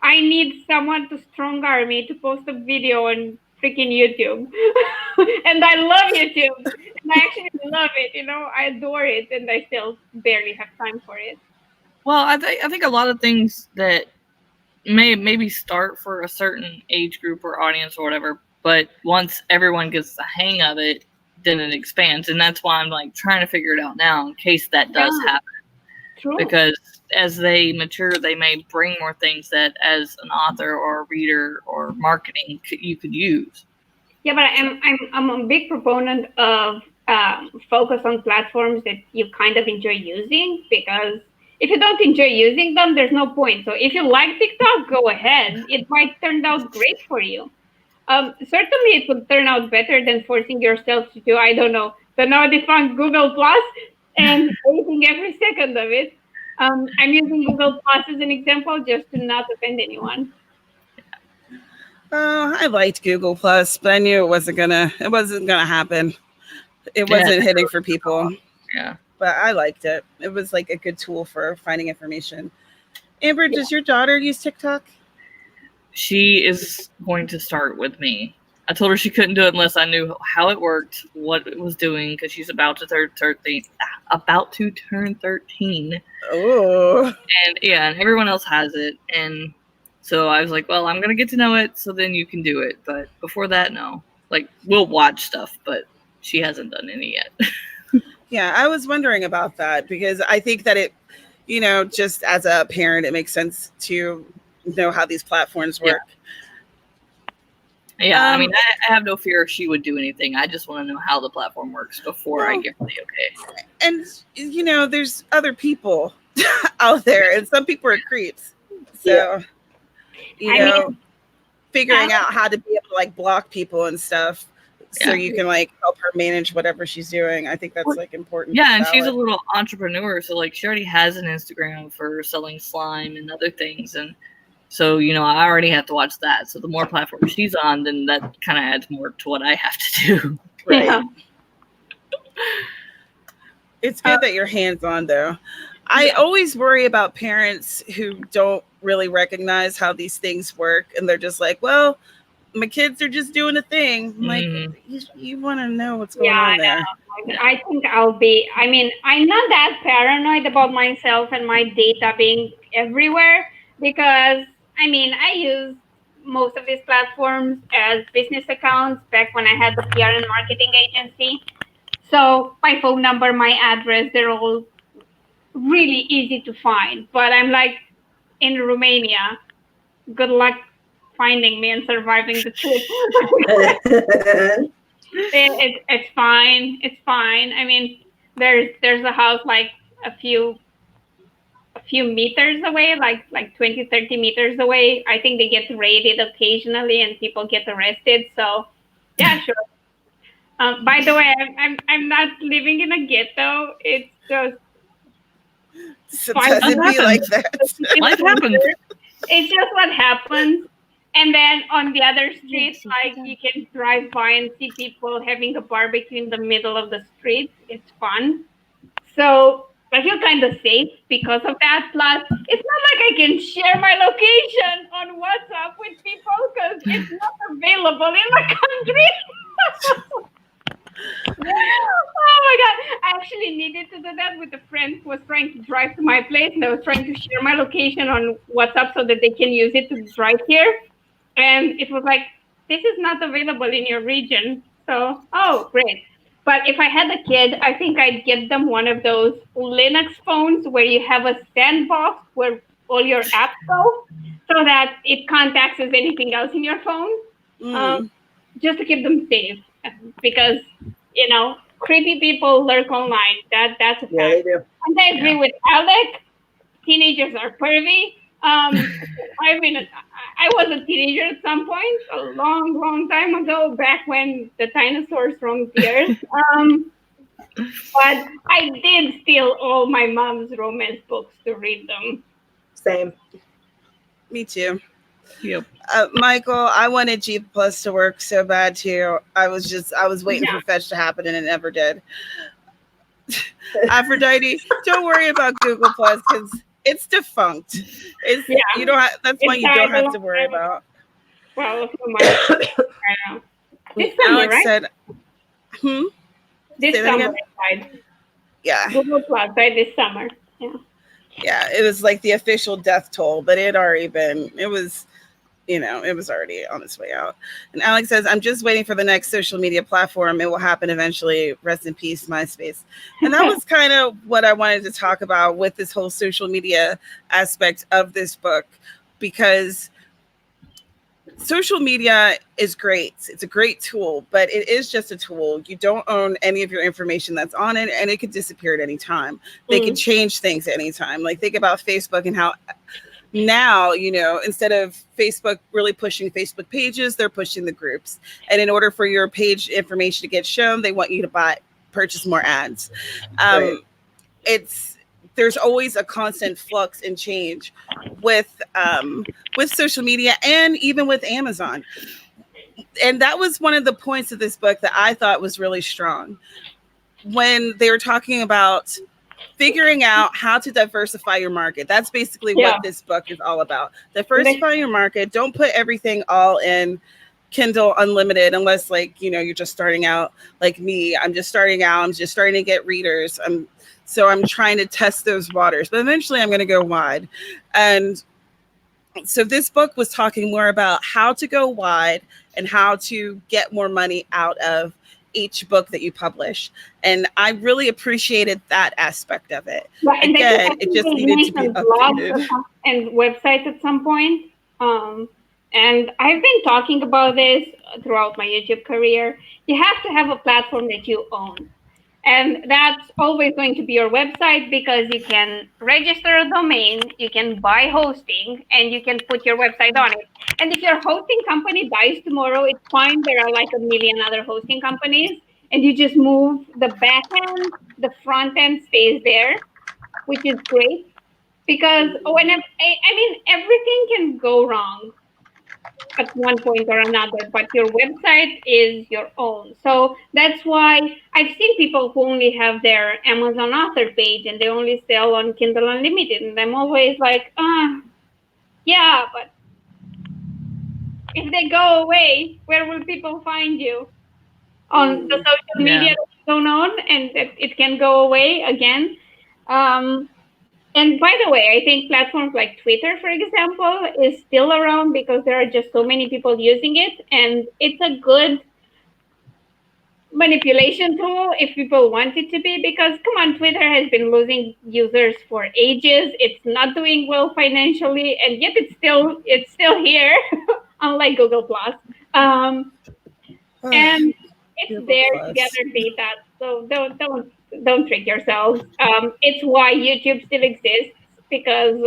Speaker 2: I need someone to strong arm me to post a video on freaking YouTube. And I love YouTube. And I actually love it. You know, I adore it, and I still barely have time for it.
Speaker 3: Well, I think a lot of things that maybe start for a certain age group or audience or whatever, but once everyone gets the hang of it, then it expands. And that's why I'm like trying to figure it out now in case that does happen.
Speaker 2: True.
Speaker 3: Because as they mature, they may bring more things that as an author or a reader or marketing you could use.
Speaker 2: Yeah, but I'm a big proponent of focus on platforms that you kind of enjoy using, because if you don't enjoy using them, there's no point. So if you like TikTok, go ahead. It might turn out great for you. Certainly it would turn out better than forcing yourself to do, I don't know, the now defunct Google Plus and hating every second of it. I'm using Google Plus as an example just to not offend anyone.
Speaker 1: I liked Google Plus, but I knew it wasn't gonna happen. It wasn't hitting for people.
Speaker 3: Yeah.
Speaker 1: But I liked it. It was like a good tool for finding information. Amber, does your daughter use TikTok?
Speaker 3: She is going to start with me. I told her she couldn't do it unless I knew how it worked, what it was doing, because she's about to turn 13.
Speaker 1: Oh.
Speaker 3: And and everyone else has it. And so I was like, well, I'm going to get to know it, so then you can do it. But before that, no. Like, we'll watch stuff, but she hasn't done any yet.
Speaker 1: Yeah, I was wondering about that, because I think that it, just as a parent, it makes sense to know how these platforms work.
Speaker 3: Yeah, I mean, I have no fear she would do anything. I just want to know how the platform works before I give her the okay.
Speaker 1: And, there's other people out there, and some people are creeps. So, figuring out how to be able to, like, block people and stuff so you can, like, help her manage whatever she's doing. I think that's, like, important.
Speaker 3: Yeah, and she's a little entrepreneur, so, like, she already has an Instagram for selling slime and other things, and So, I already have to watch that. So the more platforms she's on, then that kind of adds more to what I have to do.
Speaker 4: Right.
Speaker 2: Yeah.
Speaker 1: It's good that you're hands-on, though. I always worry about parents who don't really recognize how these things work, and they're just like, well, my kids are just doing a thing. I'm like, you want to know what's going on there.
Speaker 2: I think I'm not that paranoid about myself and my data being everywhere, because I use most of these platforms as business accounts back when I had the PR and marketing agency. So my phone number, my address, they're all really easy to find. But I'm like, in Romania, good luck finding me and surviving the trip. It's fine. It's fine. There's a house like a few meters away, like 20, 30 meters away. I think they get raided occasionally and people get arrested. So yeah, sure. By the way, I'm not living in a ghetto. It's just
Speaker 1: So does it be like that?
Speaker 3: Life happens.
Speaker 2: It's just what happens. And then on the other streets, like, you can drive by and see people having a barbecue in the middle of the street. It's fun. So I feel kind of safe because of that. Plus, it's not like I can share my location on WhatsApp with people because it's not available in my country. Oh my God. I actually needed to do that with a friend who was trying to drive to my place, and I was trying to share my location on WhatsApp so that they can use it to drive here. And it was like, this is not available in your region. So, oh, great. But if I had a kid, I think I'd get them one of those Linux phones where you have a sandbox where all your apps go, so that it can't access anything else in your phone, just to keep them safe. Because, creepy people lurk online. That's a fact.
Speaker 4: Yeah, they do.
Speaker 2: And I agree with Alec. Teenagers are pervy. I was a teenager at some point, a long, long time ago, back when the dinosaurs roamed the earth. But I did steal all my mom's romance books to read them.
Speaker 4: Same.
Speaker 1: Me too.
Speaker 3: Yep.
Speaker 1: Michael, I wanted G Plus to work so bad too. I was waiting for Fetch to happen, and it never did. Aphrodite, don't worry about Google Plus because it's defunct. You don't have, that's one you don't have to worry about.
Speaker 2: Well, a few months. I know. This summer,
Speaker 1: Alex
Speaker 2: right?
Speaker 1: said,
Speaker 2: This summer, right?
Speaker 1: Yeah.
Speaker 2: Google Plus, right? This summer. Yeah.
Speaker 1: Yeah, it was like the official death toll, but it was already on its way out. And Alex says, I'm just waiting for the next social media platform. It will happen eventually. Rest in peace, MySpace. And that was kind of what I wanted to talk about with this whole social media aspect of this book, because social media is great. It's a great tool, but it is just a tool. You don't own any of your information that's on it, and it could disappear at any time. They can change things at any time. Like, think about Facebook and how now, instead of Facebook really pushing Facebook pages, they're pushing the groups. And in order for your page information to get shown, they want you to purchase more ads.
Speaker 4: Right.
Speaker 1: There's always a constant flux and change with social media, and even with Amazon. And that was one of the points of this book that I thought was really strong, when they were talking about figuring out how to diversify your market. That's basically what this book is all about. Diversify your market. Don't put everything all in Kindle Unlimited, unless you're just starting out like me. I'm just starting out. I'm just starting to get readers. So I'm trying to test those waters, but eventually I'm going to go wide. And so this book was talking more about how to go wide and how to get more money out of each book that you publish. And I really appreciated that aspect of it.
Speaker 2: Yeah, and
Speaker 1: again, it just needed to be updated.
Speaker 2: And websites at some point. And I've been talking about this throughout my YouTube career. You have to have a platform that you own. And that's always going to be your website, because you can register a domain, you can buy hosting, and you can put your website on it. And if your hosting company dies tomorrow, it's fine. There are like a million other hosting companies, and you just move the back end, the front end stays there, which is great. Because whenever I mean, everything can go wrong at one point or another, but your website is your own. So that's why I've seen people who only have their Amazon author page and they only sell on Kindle Unlimited, and I'm always like, yeah, but if they go away, where will people find you? On the social media that you don't own, and that it can go away again. And by the way, I think platforms like Twitter, for example, is still around because there are just so many people using it, and it's a good manipulation tool if people want it to be. Because come on, Twitter has been losing users for ages. It's not doing well financially, and yet it's still here, unlike Google Plus. And it's there to gather data, so don't trick yourselves. It's why YouTube still exists, because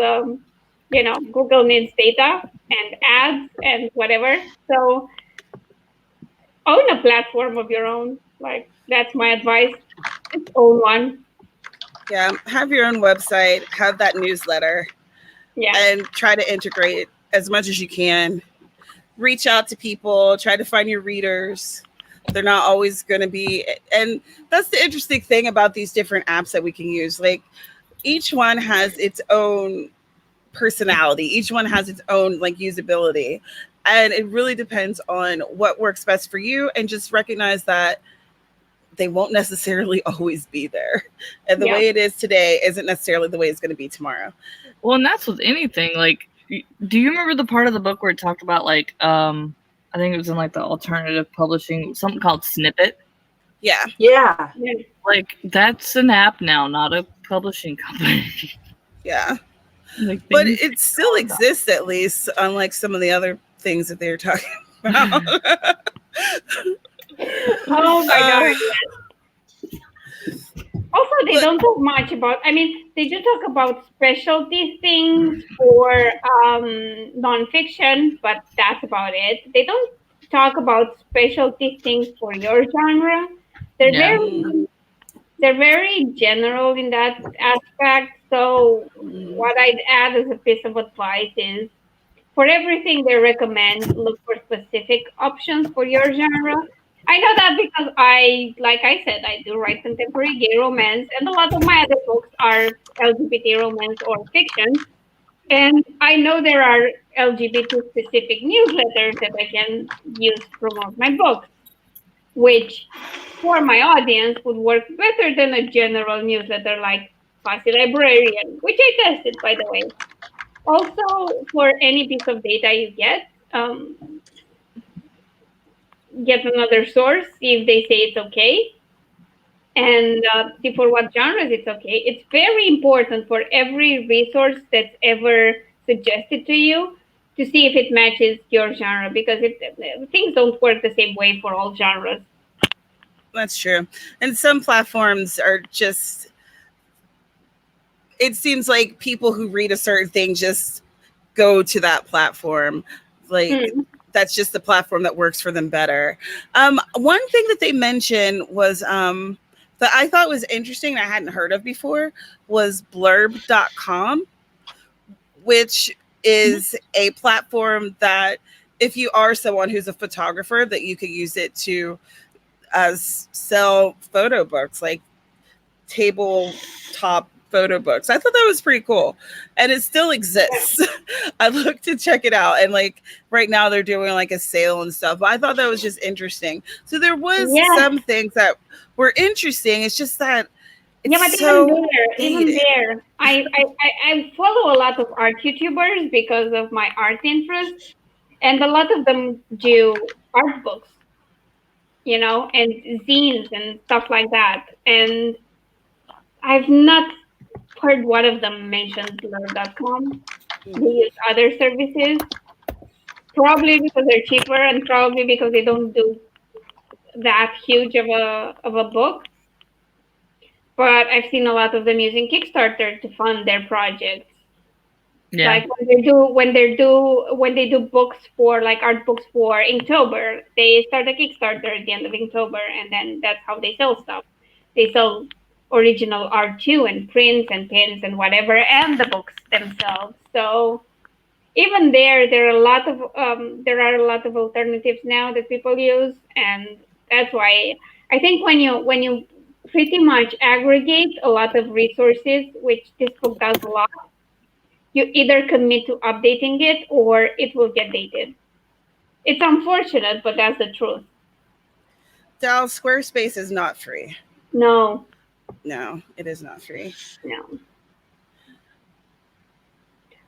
Speaker 2: Google needs data and ads and whatever. So own a platform of your own. Like, that's my advice. Just own one.
Speaker 1: Yeah, have your own website, have that newsletter, and try to integrate as much as you can. Reach out to people, try to find your readers. They're not always going to be, and that's the interesting thing about these different apps that we can use. Like, each one has its own personality. Each one has its own like usability. And it really depends on what works best for you, and just recognize that they won't necessarily always be there. And the way it is today isn't necessarily the way it's going to be tomorrow.
Speaker 3: Well, and that's with anything. Like, do you remember the part of the book where it talked about like I think it was in like the alternative publishing, something called Snippet?
Speaker 1: Yeah.
Speaker 3: Like, that's an app now, not a publishing company.
Speaker 1: Yeah. Like, but it still exists, at least, unlike some of the other things that they're talking about.
Speaker 2: Oh my God. Also, they don't talk much about, I mean, they do talk about specialty things for nonfiction, but that's about it. They don't talk about specialty things for your genre. They're very general in that aspect. So what I'd add as a piece of advice is, for everything they recommend, look for specific options for your genre. I know that because like I said, I do write contemporary gay romance, and a lot of my other books are LGBT romance or fiction. And I know there are LGBT specific newsletters that I can use to promote my books, which for my audience would work better than a general newsletter like Fussy Librarian, which I tested, by the way. Also, for any piece of data you get another source, see if they say it's okay, and see for what genres it's okay. It's very important for every resource that's ever suggested to you to see if it matches your genre, because things don't work the same way for all genres.
Speaker 1: That's true. And some platforms are just, it seems like people who read a certain thing just go to that platform. Like, that's just the platform that works for them better. One thing that they mentioned was that I thought was interesting, I hadn't heard of before, was blurb.com, which is a platform that if you are someone who's a photographer, that you could use it to sell photo books, like tabletop photo books. I thought that was pretty cool, and it still exists. I looked to check it out, and like right now they're doing like a sale and stuff, but I thought that was just interesting. So there was some things that were interesting. It's just that it's
Speaker 2: even there, I follow a lot of art YouTubers because of my art interest, and a lot of them do art books, and zines and stuff like that. And I've not heard one of them mention blur.com. They use other services, probably because they're cheaper, and probably because they don't do that huge of a book. But I've seen a lot of them using Kickstarter to fund their projects. Yeah. Like when they do books for, like, art books for Inktober, they start a Kickstarter at the end of Inktober, and then that's how they sell stuff. They sell original art too, and prints and pins and whatever, and the books themselves. So even there are a lot of alternatives now that people use, and that's why I think when you pretty much aggregate a lot of resources, which this book does a lot, you either commit to updating it or it will get dated. It's unfortunate, but that's the truth.
Speaker 1: Dal, Squarespace is not free.
Speaker 2: No,
Speaker 1: it is not free.
Speaker 2: No.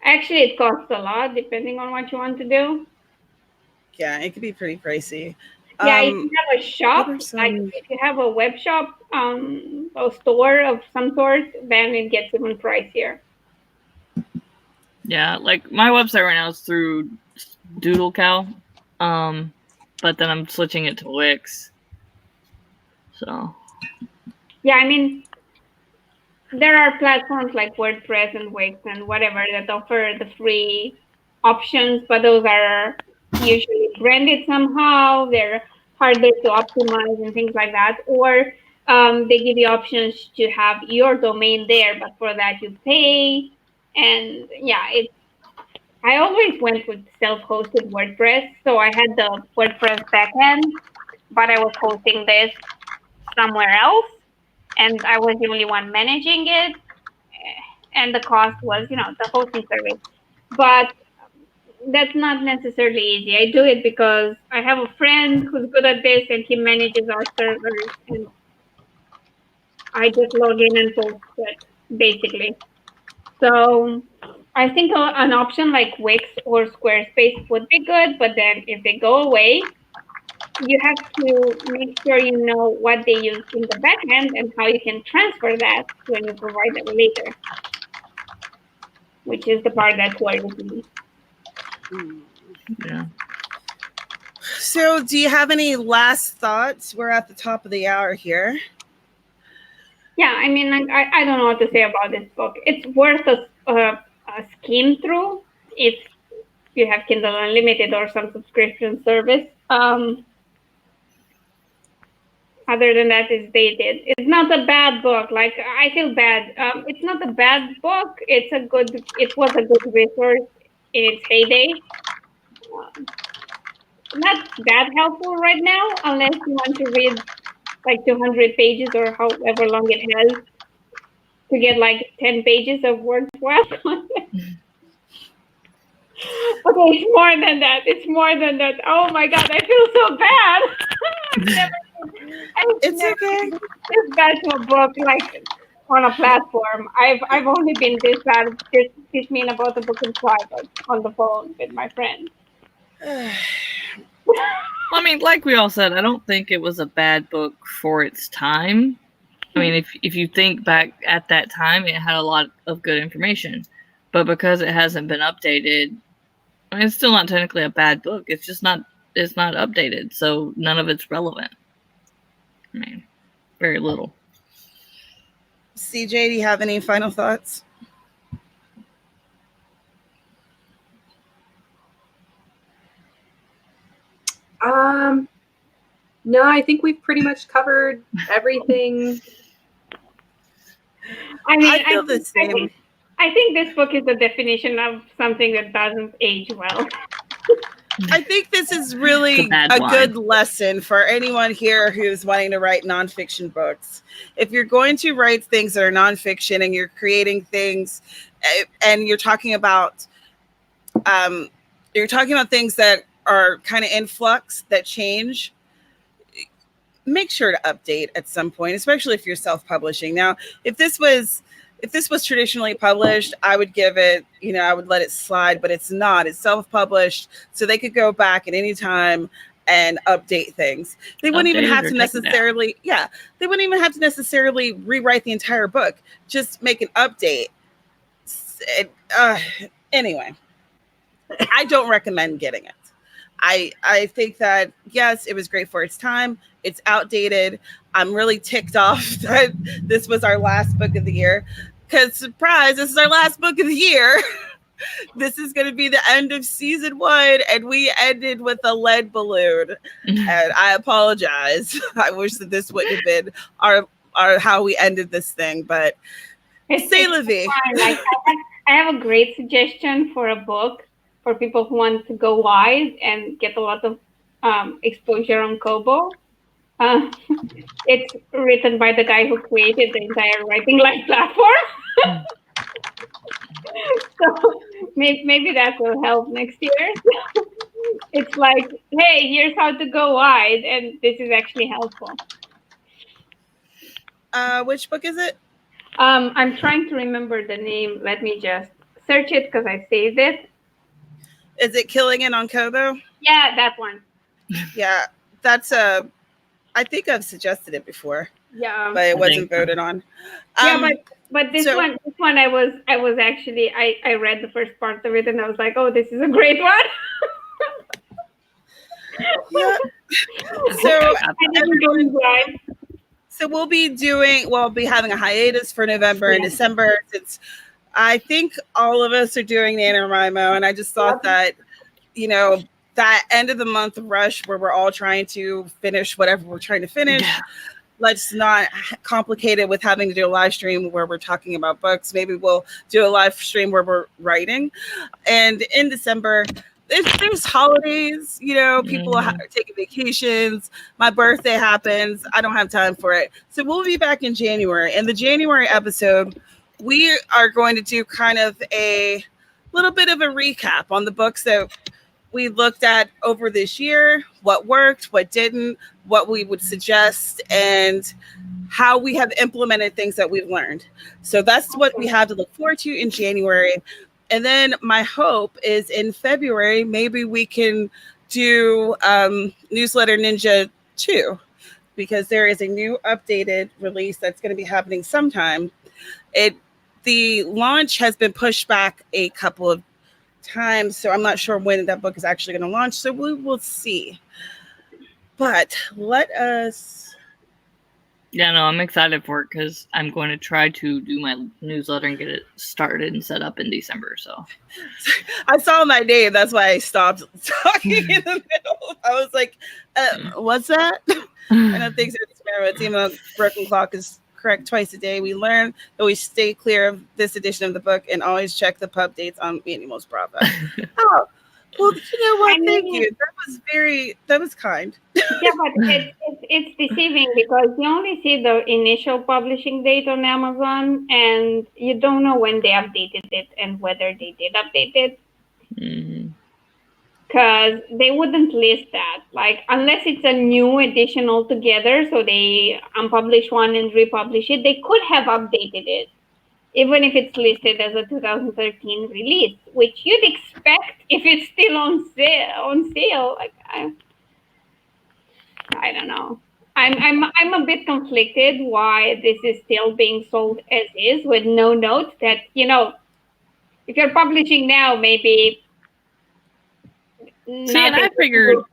Speaker 2: Actually, it costs a lot depending on what you want to do.
Speaker 1: Yeah, it could be pretty pricey.
Speaker 2: Yeah, if you have a shop, like if you have a web shop, a store of some sort, then it gets even pricier.
Speaker 3: Yeah, like my website right now is through Doodle Cow, but then I'm switching it to Wix. So.
Speaker 2: Yeah, I mean, there are platforms like WordPress and Wix and whatever that offer the free options, but those are usually branded somehow. They're harder to optimize and things like that. Or they give you options to have your domain there, but for that you pay. And yeah, I always went with self-hosted WordPress. So I had the WordPress backend, but I was hosting this somewhere else, and I was the only one managing it. And the cost was, the hosting service. But that's not necessarily easy. I do it because I have a friend who's good at this, and he manages our servers, and I just log in and post it, basically. So I think an option like Wix or Squarespace would be good, but then if they go away, you have to make sure you know what they use in the back end and how you can transfer that when you provide them later, which is the part that worries me.
Speaker 3: Yeah.
Speaker 1: So, do you have any last thoughts? We're at the top of the hour here.
Speaker 2: Yeah, I mean, I don't know what to say about this book. It's worth a skim through if you have Kindle Unlimited or some subscription service. Other than that, it's dated. It's not a bad book. Like, I feel bad. It's not a bad book. It was a good resource in its heyday. Not that helpful right now, unless you want to read like 200 pages or however long it has to get like 10 pages of worthwhile content. Okay, it's more than that. It's more than that. Oh my God, I feel so bad.
Speaker 1: It's okay.
Speaker 2: This bad to a book like on a platform. I've only been this bad, this mean about the book in private on the phone with my friend.
Speaker 3: I mean, like we all said, I don't think it was a bad book for its time. I mean, if you think back at that time, it had a lot of good information. But because it hasn't been updated, I mean, it's still not technically a bad book. It's just not updated. So none of it's relevant. I mean, very little.
Speaker 1: CJ, do you have any final thoughts?
Speaker 4: No, I think we've pretty much covered everything.
Speaker 2: I mean,
Speaker 1: I feel the same.
Speaker 2: I think this book is the definition of something that doesn't age well.
Speaker 1: I think this is really a good lesson for anyone here who's wanting to write nonfiction books. If you're going to write things that are nonfiction and you're creating things and you're talking about things that are kind of in flux, that change, make sure to update at some point, especially if you're self-publishing. Now, if this was traditionally published, I would give it, I would let it slide, but it's not. It's self-published, so they could go back at any time and update things. They wouldn't even have to necessarily, they wouldn't even have to necessarily rewrite the entire book. Just make an update. Anyway, I don't recommend getting it. I think that, yes, it was great for its time. It's outdated. I'm really ticked off that this was our last book of the year. Because, surprise, this is our last book of the year. This is going to be the end of season 1, and we ended with a lead balloon. And I apologize. I wish that this wouldn't have been our how we ended this thing, but say la vie.
Speaker 2: Like, I have a great suggestion for a book for people who want to go wide and get a lot of exposure on Kobo. It's written by the guy who created the entire Writing Life platform. So maybe that will help next year. It's like, hey, here's how to go wide, and this is actually helpful.
Speaker 1: Which book is it?
Speaker 2: I'm trying to remember the name. Let me just search it because I saved it.
Speaker 1: Is it Killing It on Kobo?
Speaker 2: Yeah, that one.
Speaker 1: Yeah, that's I think I've suggested it before.
Speaker 2: Yeah,
Speaker 1: but it wasn't voted on.
Speaker 2: But this one I was actually I read the first part of it and I was like, oh, this is a great one.
Speaker 1: Yeah. So we'll be having a hiatus for November and December. I think all of us are doing NaNoWriMo, and I just thought that, that end of the month rush where we're all trying to finish whatever we're trying to finish. Yeah. Let's not complicate it with having to do a live stream where we're talking about books. Maybe we'll do a live stream where we're writing. And in December, there's holidays, people are taking vacations. My birthday happens. I don't have time for it. So we'll be back in January. In the January episode, we are going to do kind of a little bit of a recap on the books that we looked at over this year, what worked, what didn't, what we would suggest, and how we have implemented things that we've learned. So that's what we have to look forward to in January. And then my hope is in February, maybe we can do Newsletter Ninja 2, because there is a new updated release that's going to be happening sometime. The launch has been pushed back a couple of times, so I'm not sure when that book is actually going to launch, so we will see. But let us...
Speaker 3: Yeah, no, I'm excited for it because I'm going to try to do my newsletter and get it started and set up in December. So
Speaker 1: I saw my name, that's why I stopped talking in the middle. I was like, what's that? I don't think so. Even Broken Clock is correct twice a day. We learn that we stay clear of this edition of the book and always check the pub dates on Animals Bravo. Oh, well, you know what? Thank you. That was kind.
Speaker 2: Yeah, but it's deceiving because you only see the initial publishing date on Amazon and you don't know when they updated it and whether they did update it. Because they wouldn't list that, like, unless it's a new edition altogether, so they unpublish one and republish it. They could have updated it, even if it's listed as a 2013 release, which you'd expect if it's still on sale. Like, I don't know. I'm a bit conflicted why this is still being sold as is with no note that, if you're publishing now, maybe.
Speaker 3: See, and I figured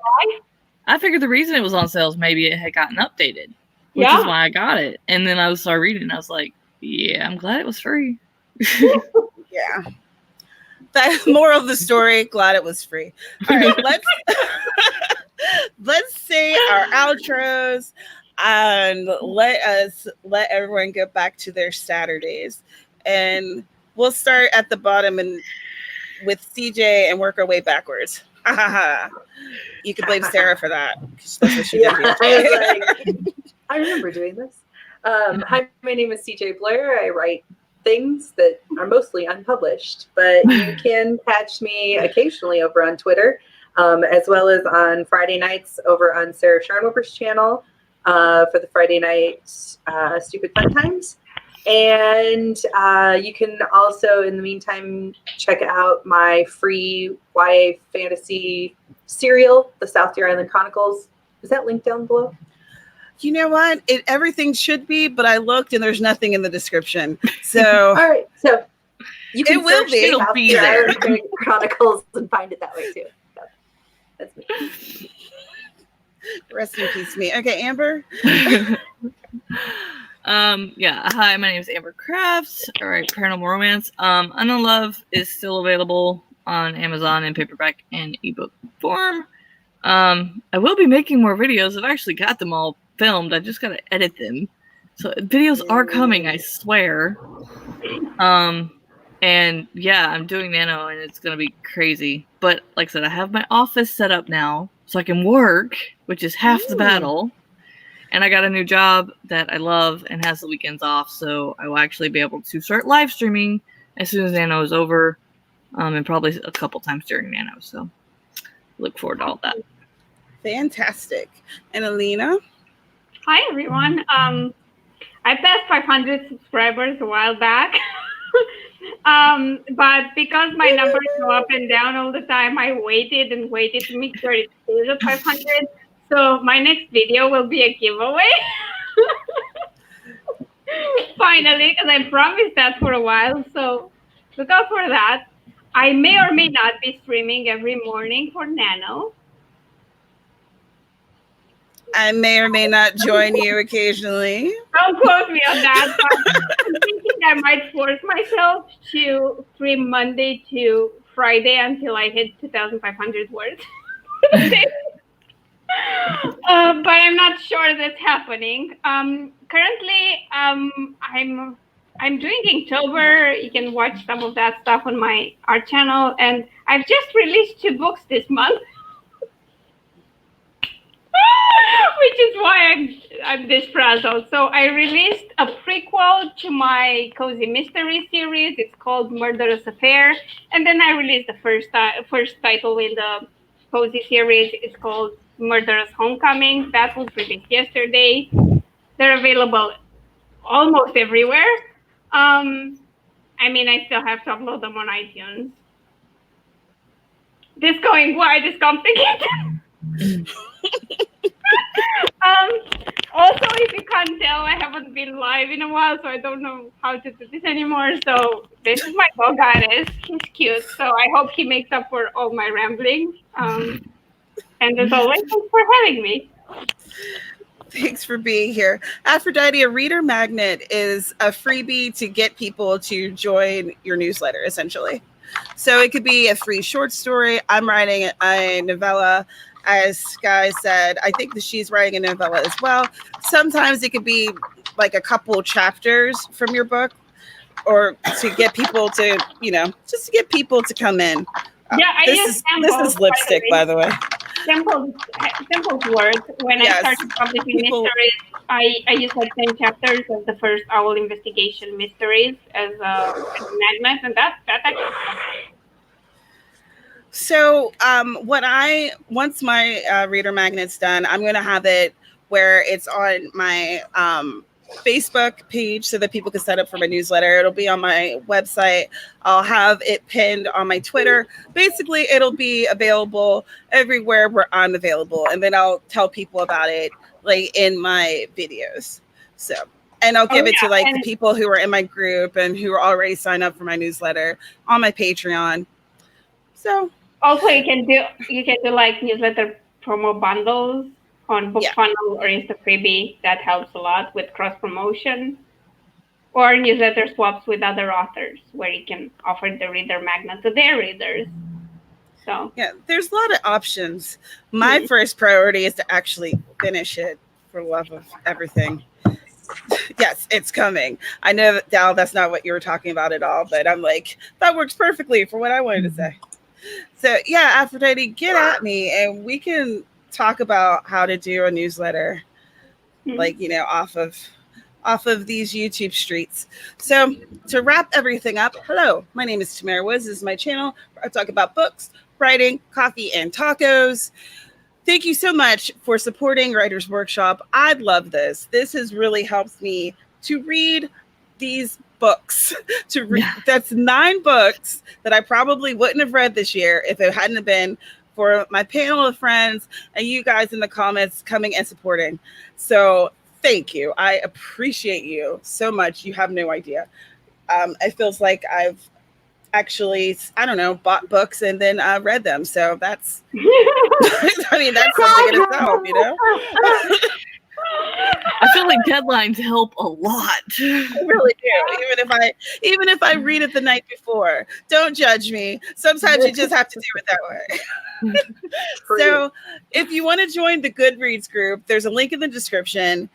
Speaker 3: the reason it was on sale is maybe it had gotten updated, which is why I got it. And then I started reading and I was like, yeah, I'm glad it was free.
Speaker 1: Yeah. That moral of the story, glad it was free. All right, let's say our outros and let everyone get back to their Saturdays. And we'll start at the bottom and with CJ and work our way backwards. You can blame Sarah for that. That's what she did.
Speaker 4: I remember doing this. Hi, my name is CJ Bloyer. I write things that are mostly unpublished, but you can catch me occasionally over on Twitter, as well as on Friday nights over on Sarah Scharnhofer's channel for the Friday night Stupid Fun Times. And you can also, in the meantime, check out my free YA fantasy serial, The South Deer Island Chronicles. Is that linked down below?
Speaker 1: You know what? Everything should be, but I looked and there's nothing in the description. So
Speaker 4: all right, so you can
Speaker 3: It'll be there.
Speaker 4: Chronicles and find it that way too. So, that's me.
Speaker 1: Rest in peace, me. Okay, Amber.
Speaker 3: Hi, my name is Amber Crafts. All right, Paranormal Romance. Unknown Love is still available on Amazon in paperback and ebook form. I will be making more videos. I've actually got them all filmed. I just got to edit them. So videos are coming, I swear. And yeah, I'm doing Nano, and it's gonna be crazy. But like I said, I have my office set up now, so I can work, which is half the battle. And I got a new job that I love and has the weekends off, so I will actually be able to start live streaming as soon as Nano is over, and probably a couple times during Nano. So look forward to all that.
Speaker 1: Fantastic. And Alina?
Speaker 2: Hi, everyone. I passed 500 subscribers a while back. But because my numbers go up and down all the time, I waited and waited to make sure it stays at 500. So my next video will be a giveaway. Finally, because I promised that for a while. So look out for that. I may or may not be streaming every morning for Nano.
Speaker 1: I may or may not join you occasionally.
Speaker 2: Don't quote me on that. But I'm thinking I might force myself to stream Monday to Friday until I hit 2,500 words. But I'm not sure that's happening. Currently, I'm doing Inktober. You can watch some of that stuff on my art channel, and I've just released 2 books this month. Which is why I'm this frazzled. So I released a prequel to my cozy mystery series. It's called Murderous Affair, and then I released the first title in the cozy series. It's called Murderous Homecoming. That was released yesterday. They're available almost everywhere. I still have to upload them on iTunes. This going wide is complicated. Also, if you can't tell, I haven't been live in a while, so I don't know how to do this anymore. So this is my dog, Ares. He's cute, so I hope he makes up for all my rambling. And as always, thanks for having me.
Speaker 1: Thanks for being here. Aphrodite, a reader magnet is a freebie to get people to join your newsletter, essentially. So it could be a free short story. I'm writing a novella. As Sky said, I think that she's writing a novella as well. Sometimes it could be like a couple chapters from your book, or to get people to, just to get people to come in.
Speaker 2: Yeah,
Speaker 1: this is lipstick, by the way.
Speaker 2: Samples work. When I started publishing mysteries, I use like 10 chapters of the first Owl Investigation mysteries as a magnet, and that actually.
Speaker 1: So once my reader magnet's done, I'm going to have it where it's on my Facebook page so that people can sign up for my newsletter. It'll be on my website. I'll have it pinned on my Twitter. Basically, it'll be available everywhere where I'm available. And then I'll tell people about it like in my videos. So, and I'll give it to like the people who are in my group and who are already signed up for my newsletter on my Patreon. So
Speaker 2: also you can do like newsletter promo bundles on BookFunnel or Insta Freebie. That helps a lot with cross promotion, or newsletter swaps with other authors where you can offer the reader magnet to their readers. So
Speaker 1: yeah, there's a lot of options. My first priority is to actually finish it for love of everything. Yes, it's coming. I know, Dal, that's not what you were talking about at all, but I'm like, that works perfectly for what I wanted to say. So yeah, Aphrodite, get at me and we can talk about how to do a newsletter, like, off of these YouTube streets. So to wrap everything up, hello, my name is Tamara Woods. This is my channel where I talk about books, writing, coffee, and tacos. Thank you so much for supporting Writers Workshop. I love this. This has really helped me to read these books. That's 9 books that I probably wouldn't have read this year if it hadn't been for my panel of friends and you guys in the comments coming and supporting. So thank you. I appreciate you so much. You have no idea. It feels like I've actually, bought books and then read them. So that's, that's something in itself,
Speaker 3: I feel like deadlines help a lot.
Speaker 1: I really do. Even if I read it the night before, don't judge me. Sometimes you just have to do it that way. So if you want to join the Goodreads group, there's a link in the description.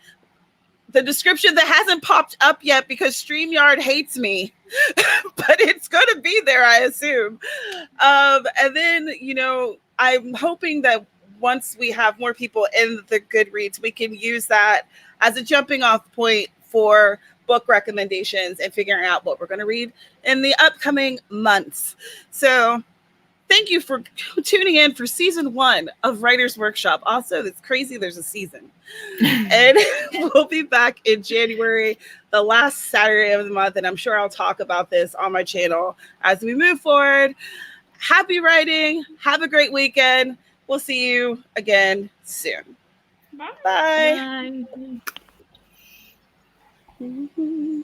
Speaker 1: the description that hasn't popped up yet because StreamYard hates me, but it's going to be there, I assume. And then, I'm hoping that once we have more people in the Goodreads, we can use that as a jumping off point for book recommendations and figuring out what we're going to read in the upcoming months. So thank you for tuning in for season 1 of Writer's Workshop. Also, it's crazy there's a season. And we'll be back in January, the last Saturday of the month. And I'm sure I'll talk about this on my channel as we move forward. Happy writing. Have a great weekend. We'll see you again soon.
Speaker 2: Bye.
Speaker 1: Bye.
Speaker 3: Bye.